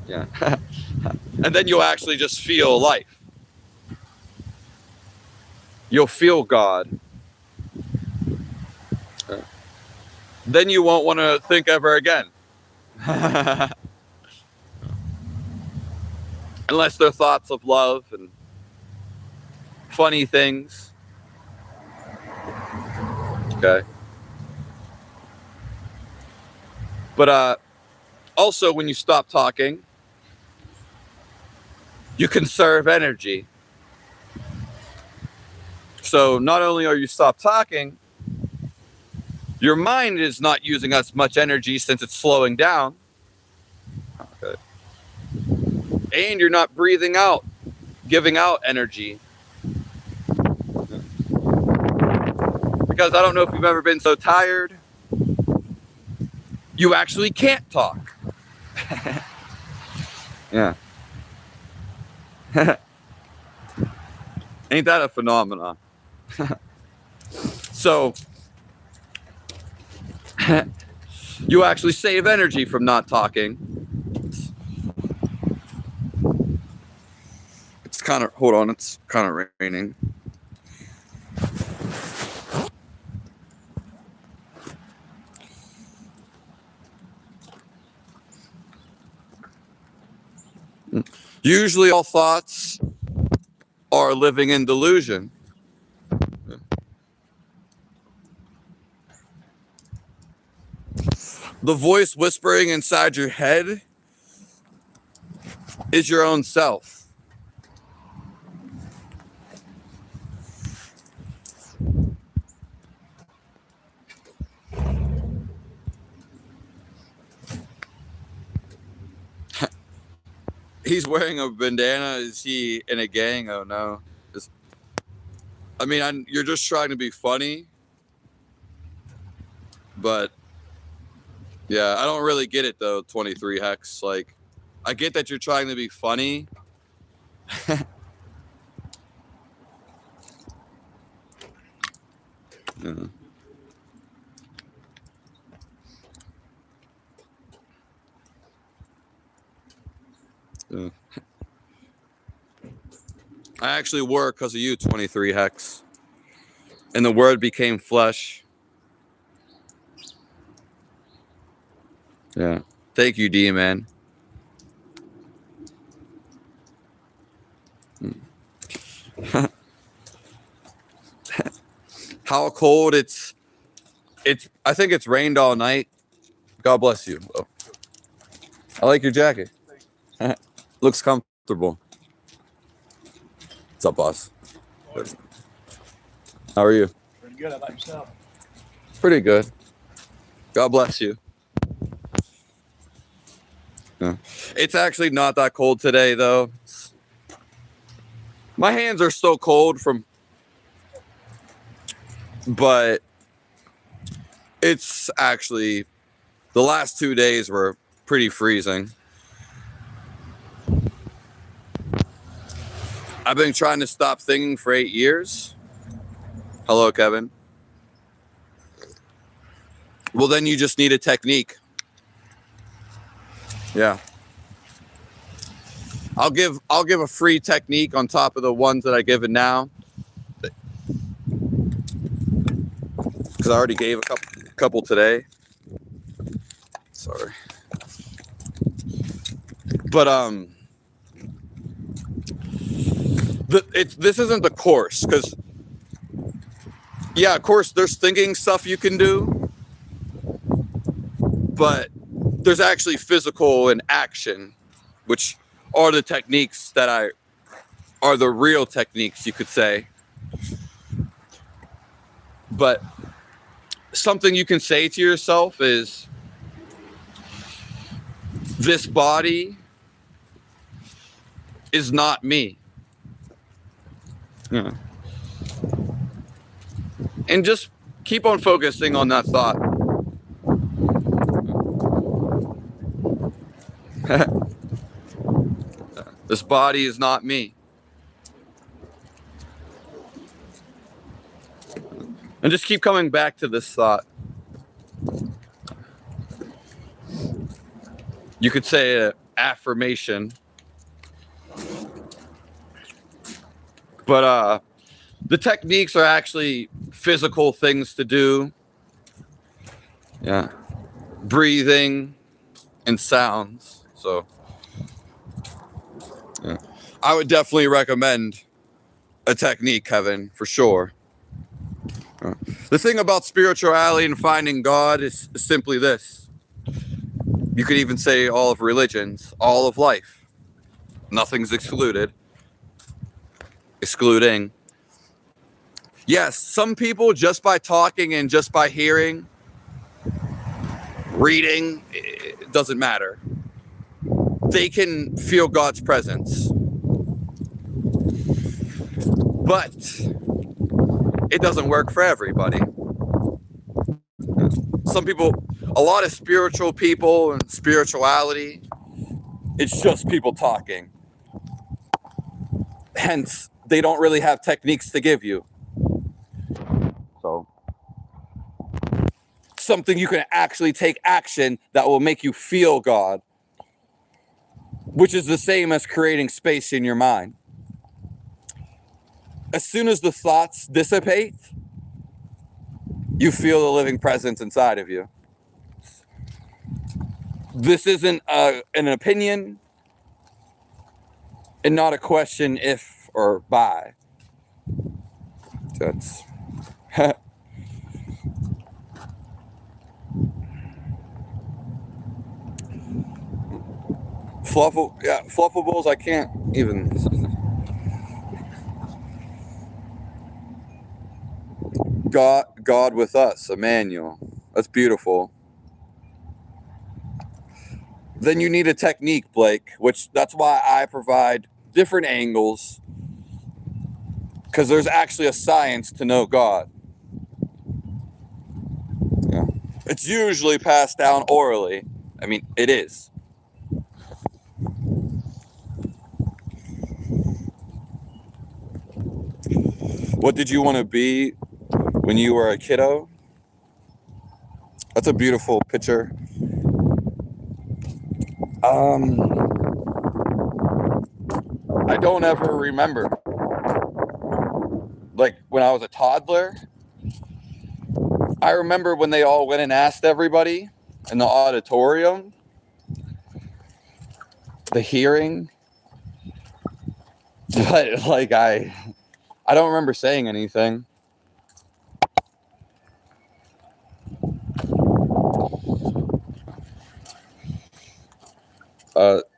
Yeah. And then you'll actually just feel life. You'll feel God. Then you won't want to think ever again. Unless they're thoughts of love and funny things. Okay. But also when you stop talking, you conserve energy. So not only are you stop talking, your mind is not using as much energy since it's slowing down. Okay. And you're not breathing out, giving out energy. Because I don't know if you've ever been so tired, you actually can't talk. Yeah. Ain't that a phenomenon? So, you actually save energy from not talking. It's kind of, hold on, it's kind of raining. Usually all thoughts are living in delusion. The voice whispering inside your head is your own self. He's wearing a bandana. Is he in a gang? Oh no. You're just trying to be funny. But yeah, I don't really get it though, 23 Hex. Like, I get that you're trying to be funny. Yeah. Yeah. I actually work because of you, 23 Hex. And the word became flesh. Yeah. Thank you, D-Man. How cold it's I think it's rained all night. God bless you. Oh, I like your jacket. Looks comfortable. What's up, boss? How are you? Pretty good. How about yourself? Pretty good. God bless you. Yeah. It's actually not that cold today, though. My hands are still cold but it's actually, the last 2 days were pretty freezing. I've been trying to stop thinking for 8 years. Hello, Kevin. Well, then you just need a technique. Yeah. I'll give a free technique on top of the ones that I give it now. Because I already gave a couple today. Sorry. But this isn't the course, because yeah, of course there's thinking stuff you can do, but there's actually physical and action, which are the techniques that are the real techniques, you could say. But something you can say to yourself is, this body is not me. Yeah. And just keep on focusing on that thought. This body is not me. And just keep coming back to this thought. You could say an affirmation. But the techniques are actually physical things to do. Yeah. Breathing and sounds. So yeah. I would definitely recommend a technique, Kevin, for sure. The thing about spirituality and finding God is simply this. You could even say all of religions, all of life. Nothing's excluding. Yes, some people, just by talking and just by hearing, reading, it doesn't matter. They can feel God's presence. But it doesn't work for everybody. Some people, a lot of spiritual people and spirituality, it's just people talking. Hence, they don't really have techniques to give you. So, something you can actually take action that will make you feel God, which is the same as creating space in your mind. As soon as the thoughts dissipate, you feel the living presence inside of you. This isn't an opinion and not a question if or by. That's fluffables, I can't even. God with us, Emmanuel. That's beautiful. Then you need a technique, Blake, which that's why I provide different angles, because there's actually a science to know God. Yeah. It's usually passed down orally. I mean, it is. What did you want to be when you were a kiddo? That's a beautiful picture. I don't ever remember. Like when I was a toddler, I remember when they all went and asked everybody in the auditorium, the hearing. But like I don't remember saying anything.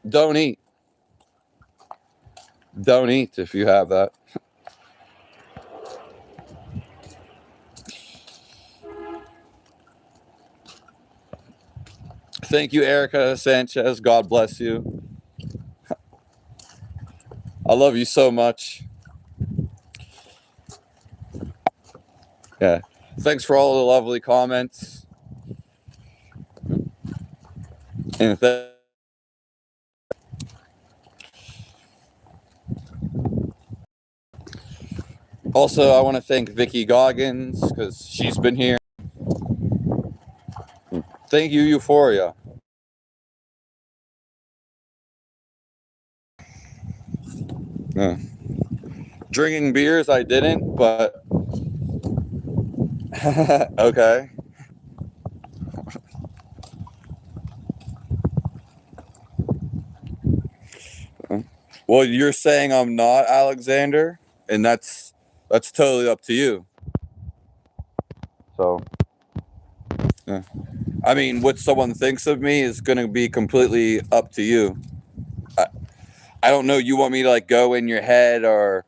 Don't eat. Don't eat if you have that. Thank you, Erica Sanchez. God bless you. I love you so much. Yeah. Thanks for all the lovely comments. And also, I want to thank Vicky Goggins because she's been here. Thank you, Euphoria. Yeah. Drinking beers, I didn't, but okay. Well, you're saying I'm not Alexander, and that's totally up to you. So, yeah. I mean, what someone thinks of me is going to be completely up to you. I don't know. You want me to like go in your head or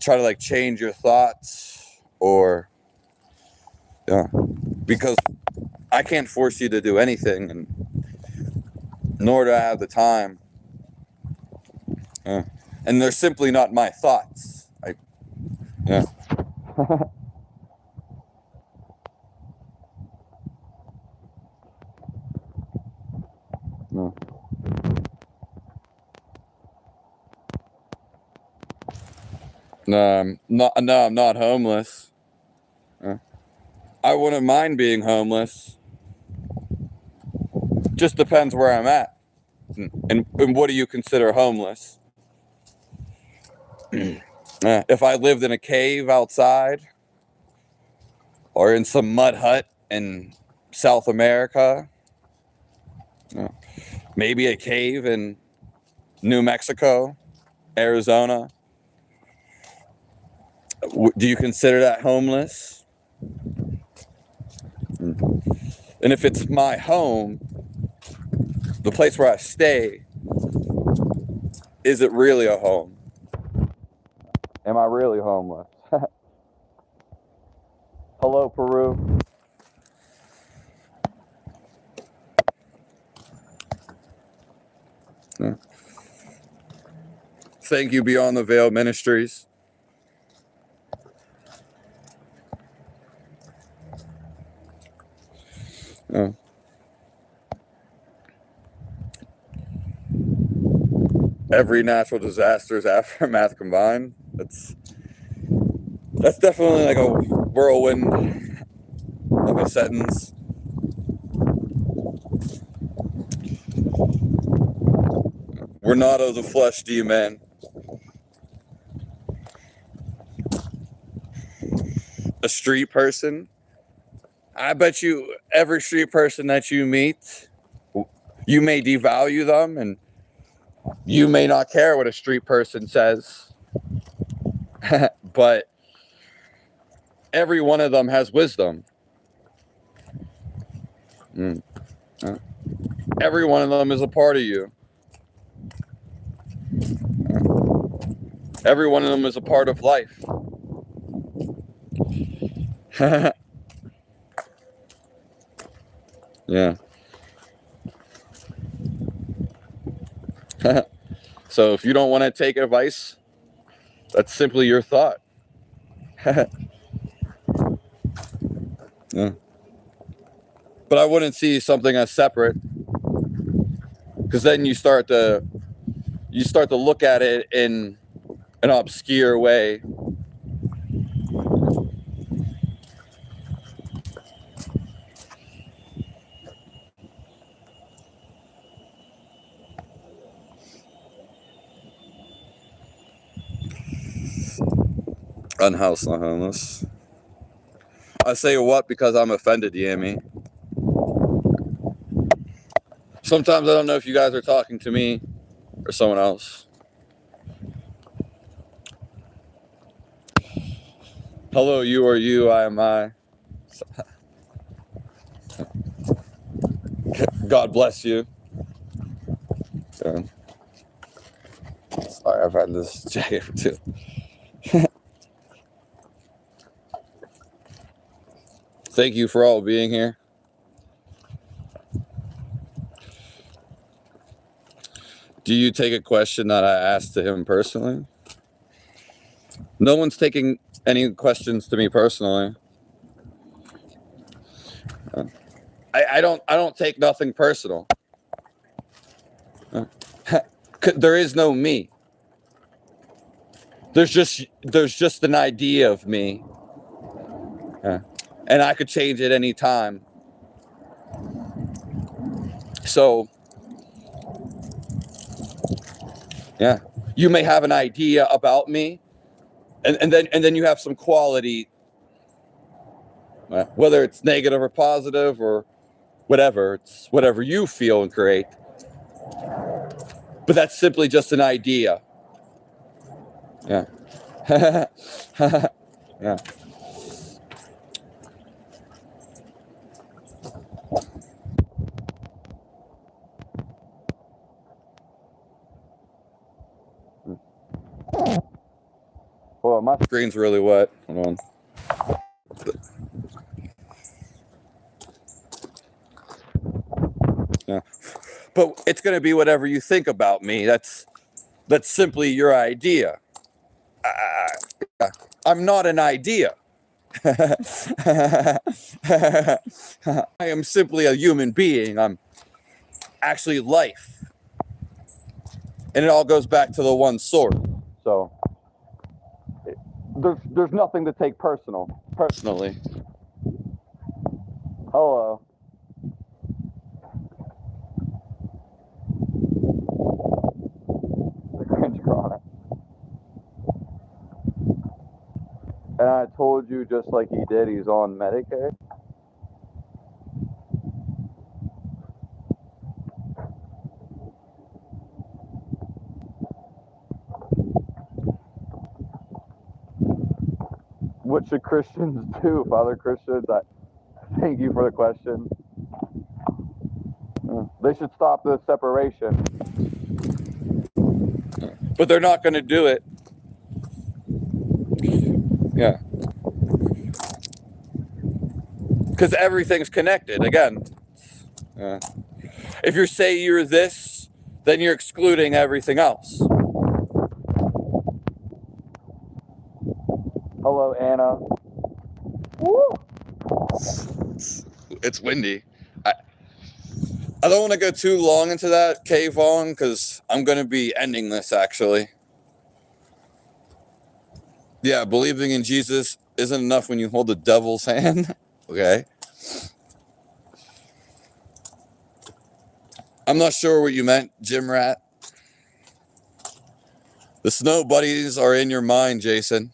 try to like change your thoughts, or yeah, because I can't force you to do anything, and nor do I have the time. And they're simply not my thoughts. Yeah. No. No, I'm not homeless. I wouldn't mind being homeless. Just depends where I'm at. And what do you consider homeless? If I lived in a cave outside or in some mud hut in South America, maybe a cave in New Mexico, Arizona, do you consider that homeless? And if it's my home, the place where I stay, is it really a home? Am I really homeless? Hello, Peru. Yeah. Thank you, Beyond the Veil Ministries. Oh. Every natural disaster's aftermath combined. That's definitely like a whirlwind of a sentence. We're not of the flesh, do you, man? A street person? I bet you every street person that you meet, you may devalue them and you may not care what a street person says. But every one of them has wisdom. Every one of them is a part of you. Every one of them is a part of life. Yeah. So if you don't want to take advice, that's simply your thought. Yeah. But I wouldn't see something as separate, because then you start to look at it in an obscure way. Unhoused, not homeless. I say what because I'm offended, Yami. Sometimes I don't know if you guys are talking to me or someone else. Hello, you are you, I am I. God bless you. Sorry, I've had this jacket for two. Thank you for all being here. Do you take a question that I asked to him personally? No one's taking any questions to me personally. I don't take nothing personal. There is no me. There's just an idea of me. And I could change it any time. So yeah, you may have an idea about me, and then you have some quality, whether it's negative or positive or whatever. It's whatever you feel and create. But that's simply just an idea. Yeah. Yeah. Well, my screen's really wet. Hold on. Yeah. But it's going to be whatever you think about me. That's simply your idea. I'm not an idea. I am simply a human being. I'm actually life. And it all goes back to the one source. So there's nothing to take personally. Hello. The cringe chronic. And I told you just like he did, he's on Medicaid. What should Christians do, Father Christians? Thank you for the question. They should stop the separation. But they're not going to do it. Yeah. Because everything's connected. Again, if you say you're this, then you're excluding everything else. Hello, Anna. Woo! It's windy. I don't want to go too long into that, Cave On, because I'm going to be ending this, actually. Yeah, believing in Jesus isn't enough when you hold the devil's hand. Okay. I'm not sure what you meant, Gym Rat. The snow buddies are in your mind, Jason.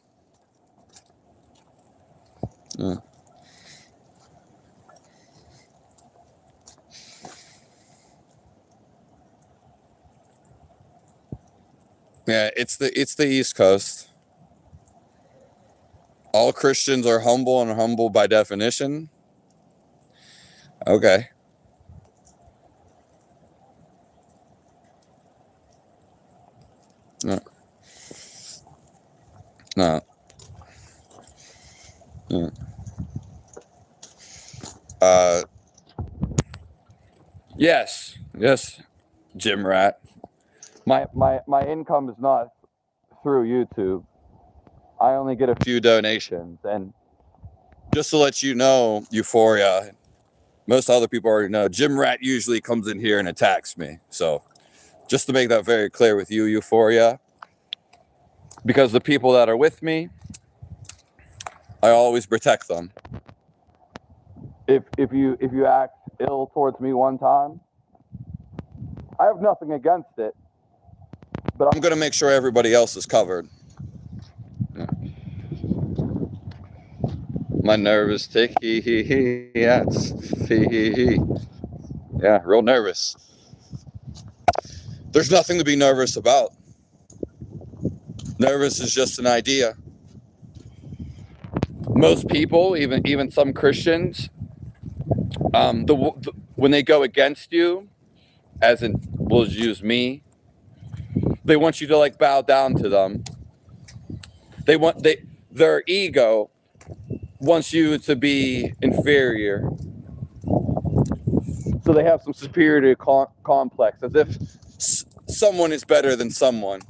Yeah, it's the East Coast. All Christians are humble, and humble by definition. Okay. No. No. Yeah. Yes, Gym Rat. My income is not through YouTube. I only get a few donations, and just to let you know, Euphoria, most other people already know, Gym Rat usually comes in here and attacks me. So just to make that very clear with you, Euphoria, because the people that are with me, I always protect them. If you act ill towards me one time, I have nothing against it, but I'm going to make sure everybody else is covered. Yeah. My nervous tick, yeah, yeah, real nervous. There's nothing to be nervous about. Nervous is just an idea. Most people, even some Christians, when they go against you, as in will use me. They want you to like bow down to them. Their ego wants you to be inferior. So they have some superiority complex, as if someone is better than someone.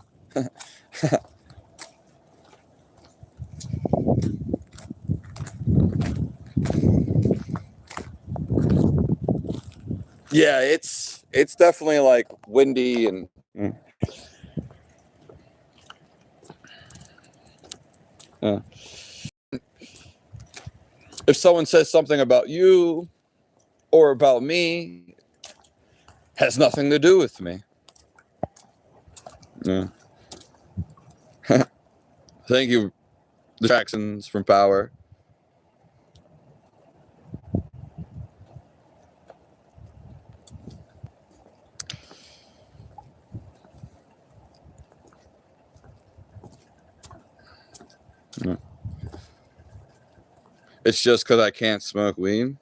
Yeah, it's definitely like windy and if someone says something about you or about me, has nothing to do with me. Yeah. Thank you, distractions from power. Yeah. It's just because I can't smoke weed.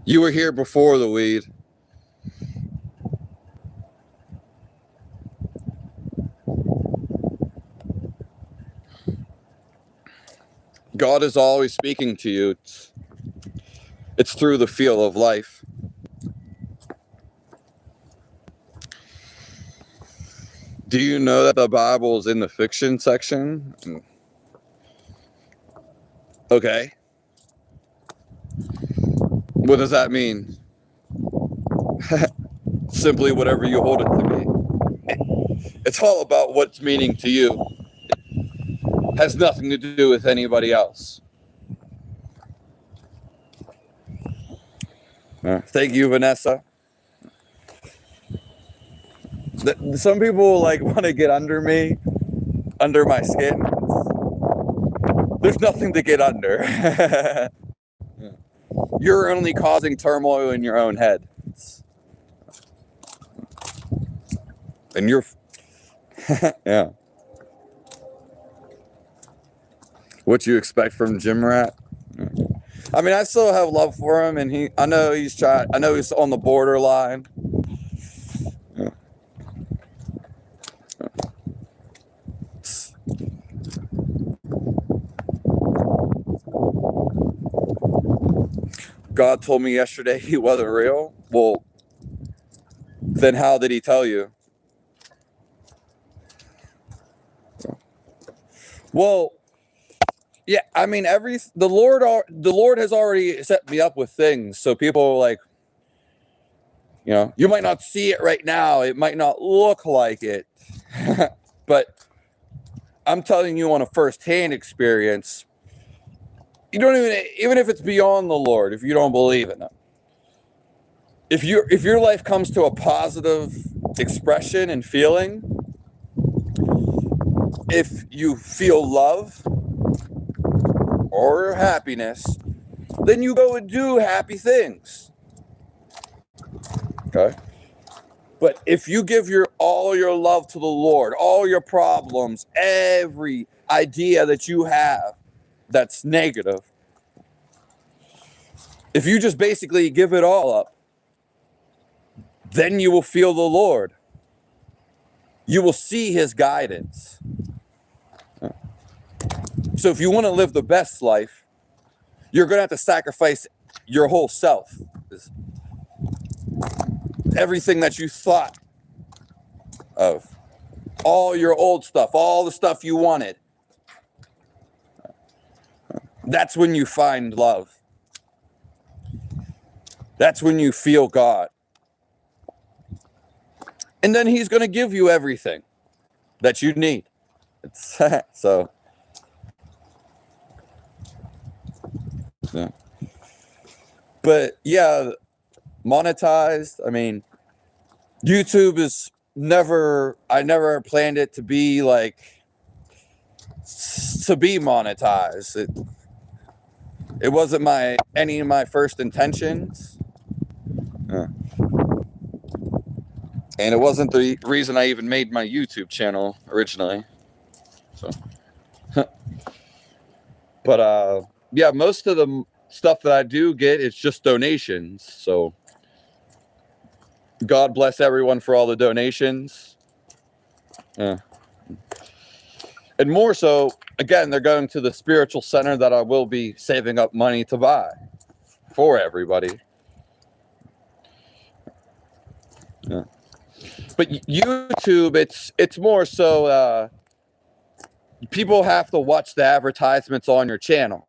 You were here before the weed. God is always speaking to you. It's through the feel of life. Do you know that the Bible is in the fiction section? Okay. What does that mean? Simply whatever you hold it to be. It's all about what's meaning to you. It has nothing to do with anybody else. Thank you, Vanessa. Some people like want to get under me, under my skin. There's nothing to get under. You're only causing turmoil in your own head. And you're, yeah. What you expect from Gym Rat? I mean, I still have love for him, and I know he's on the borderline. Yeah. God told me yesterday he wasn't real. Well, then how did he tell you? Well, yeah, I mean, the Lord has already set me up with things. So people like, you might not see it right now. It might not look like it, but I'm telling you on a first-hand experience. You don't even if it's beyond the Lord, if you don't believe in him. If your life comes to a positive expression and feeling, if you feel love or happiness, then you go and do happy things. Okay? But if you give all your love to the Lord, all your problems, every idea that you have that's negative, if you just basically give it all up, then you will feel the Lord. You will see his guidance. So if you want to live the best life, you're going to have to sacrifice your whole self. Everything that you thought of. All your old stuff, all the stuff you wanted. That's when you find love. That's when you feel God. And then he's going to give you everything that you need. So. Yeah. But yeah, monetized. I mean, YouTube is I never planned it to be monetized. It wasn't any of my first intentions. Yeah. And it wasn't the reason I even made my YouTube channel originally. So, but yeah, most of the stuff that I do get, it's just donations. So God bless everyone for all the donations. And more so, again, they're going to the spiritual center that I will be saving up money to buy for everybody. Yeah. But YouTube, it's more so people have to watch the advertisements on your channel.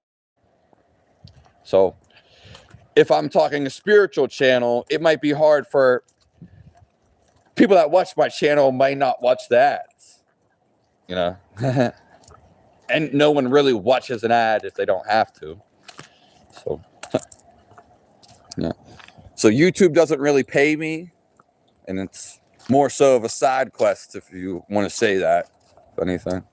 So if I'm talking a spiritual channel, it might be hard for people that watch my channel might not watch the ads, you know. And no one really watches an ad if they don't have to. So yeah. So YouTube doesn't really pay me, and it's more so of a side quest, if you want to say that, if anything.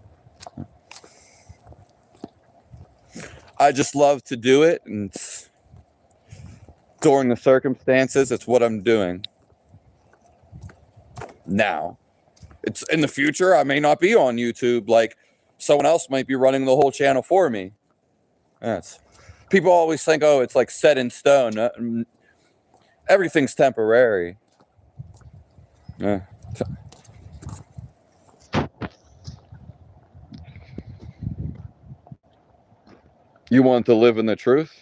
I just love to do it, and during the circumstances, it's what I'm doing now. It's in the future, I may not be on YouTube, like someone else might be running the whole channel for me. Yes. People always think, oh, it's like set in stone. Everything's temporary. Yeah. You want to live in the truth?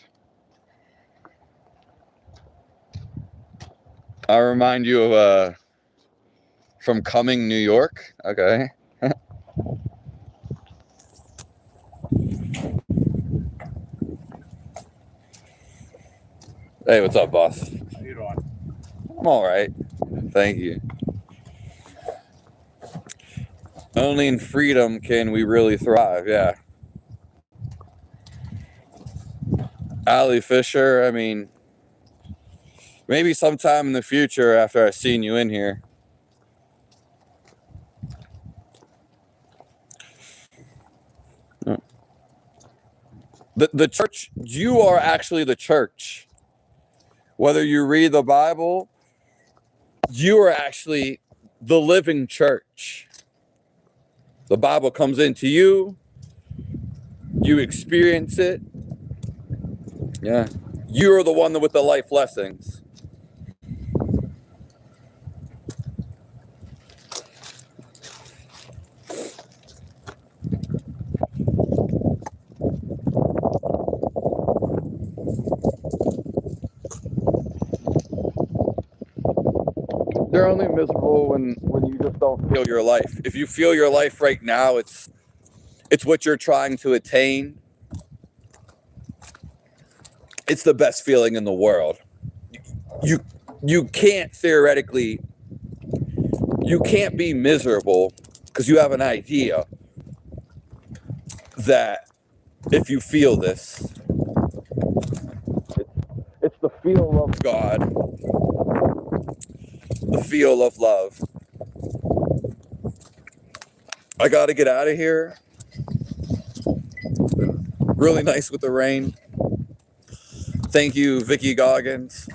I remind you of from Coming, New York. Okay. Hey, what's up, boss? How you doing? I'm all right. Thank you. Only in freedom can we really thrive. Yeah. Ali Fisher, I mean, maybe sometime in the future after I've seen you in here. The church, you are actually the church. Whether you read the Bible, you are actually the living church. The Bible comes into you, you experience it. Yeah. You're the one with the life lessons. They're only miserable when you just don't feel your life. If you feel your life right now, it's what you're trying to attain. It's the best feeling in the world. You can't theoretically, you can't be miserable because you have an idea that if you feel this, it's the feel of God, the feel of love. I gotta get out of here. Really nice with the rain. Thank you, Vicky Goggins.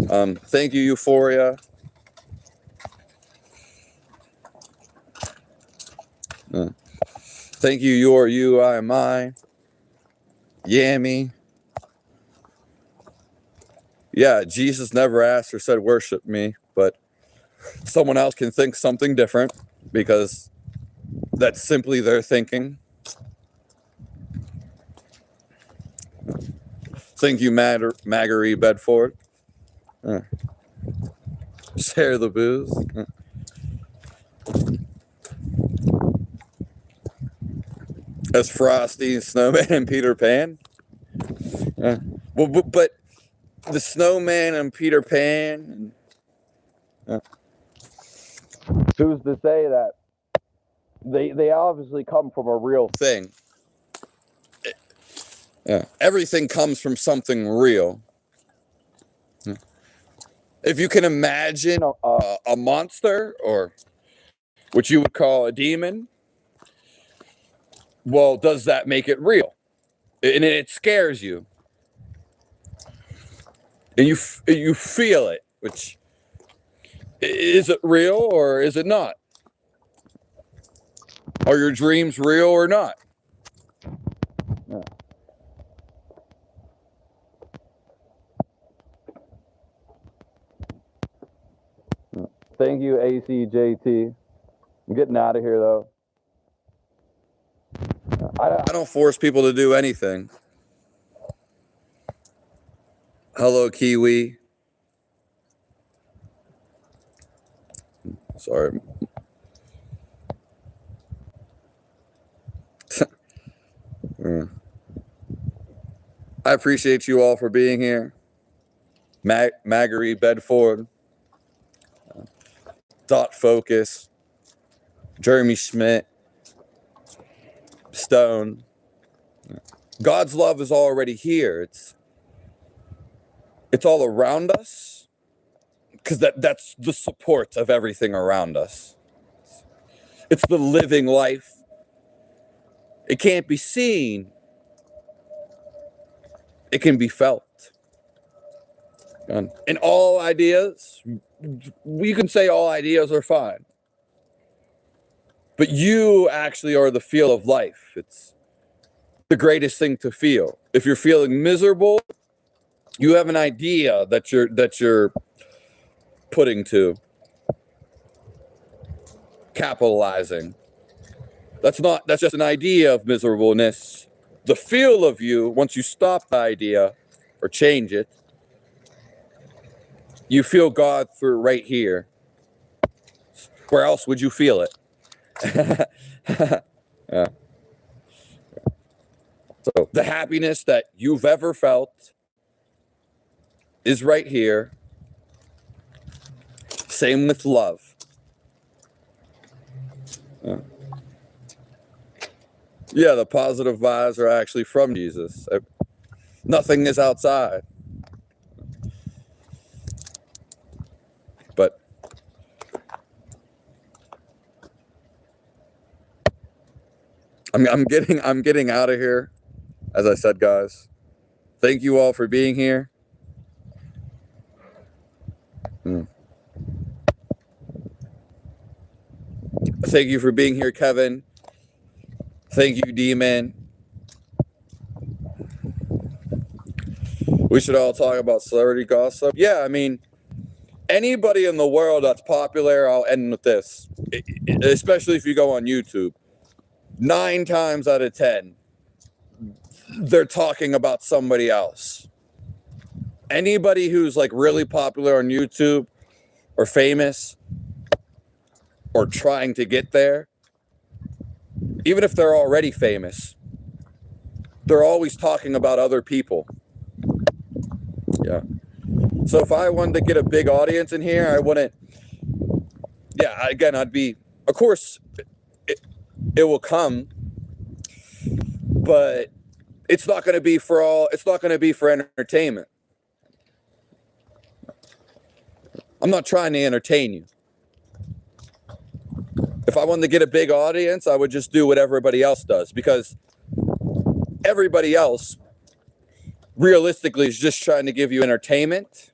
Thank you, Euphoria. Thank you, You're You, I Am I. Yammy. Yeah, Jesus never asked or said worship me, but someone else can think something different because that's simply their thinking. Thank you, Maggery Bedford. Share the booze. As Frosty, Snowman, and Peter Pan. Well, but the Snowman and Peter Pan. Who's to say that they obviously come from a real thing? Everything comes from something real. If you can imagine a monster, or what you would call a demon, well, does that make it real? And it scares you. And you feel it, which, is it real or is it not? Are your dreams real or not? Thank you, ACJT. I'm getting out of here, though. I don't force people to do anything. Hello, Kiwi. Sorry. I appreciate you all for being here. Maggery Bedford, Dot Focus, Jeremy Schmidt, Stone. God's love is already here. It's all around us, because that's the support of everything around us. It's the living life. It can't be seen. It can be felt. And all ideas, you can say all ideas are fine. But you actually are the feel of life. It's the greatest thing to feel. If you're feeling miserable, you have an idea that you're putting to, capitalizing. That's just an idea of miserableness. The feel of you, once you stop the idea or change it, you feel God through right here. Where else would you feel it? Yeah. So the happiness that you've ever felt is right here. Same with love. Yeah, the positive vibes are actually from Jesus. Nothing is outside. But I'm getting out of here. As I said, guys, thank you all for being here. Thank you for being here, Kevin. Thank you, D-Man. We should all talk about celebrity gossip. Yeah, I mean, anybody in the world that's popular, I'll end with this, especially if you go on YouTube. 9 times out of 10, they're talking about somebody else. Anybody who's like really popular on YouTube or famous or trying to get there, even if they're already famous, they're always talking about other people. Yeah. So if I wanted to get a big audience in here, I wouldn't. Yeah, again, I'd be. Of course, it will come, but it's not going to be for all. It's not going to be for entertainment. I'm not trying to entertain you. If I wanted to get a big audience, I would just do what everybody else does, because everybody else realistically is just trying to give you entertainment,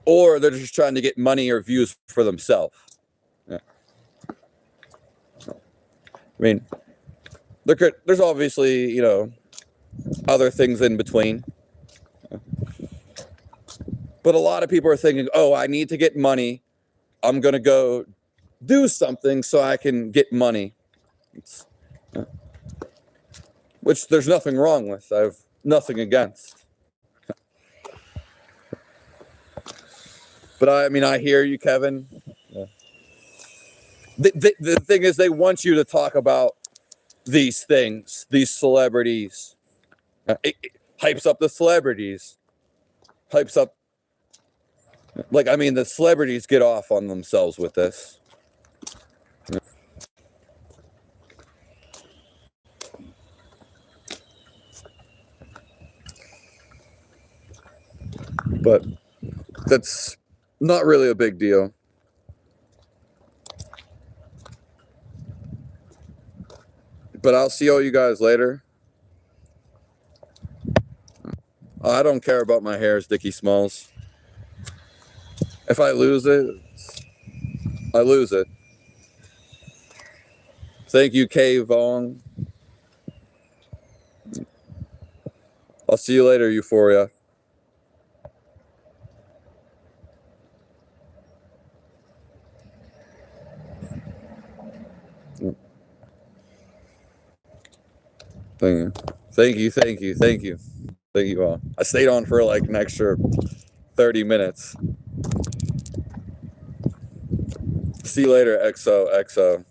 or they're just trying to get money or views for themselves. Yeah. I mean, there's obviously, other things in between. But a lot of people are thinking, oh, I need to get money. I'm going to go do something so I can get money. Which there's nothing wrong with. I have nothing against. But I hear you, Kevin. Yeah. The thing is, they want you to talk about these things, these celebrities. It hypes up the celebrities. Hypes up. The celebrities get off on themselves with this. But that's not really a big deal. But I'll see all you guys later. I don't care about my hair, Dickie Smalls. If I lose it, I lose it. Thank you, Kay Vong. I'll see you later, Euphoria. Thank you. Thank you. Thank you. Thank you. Thank you all. I stayed on for like an extra 30 minutes. See you later, XOXO.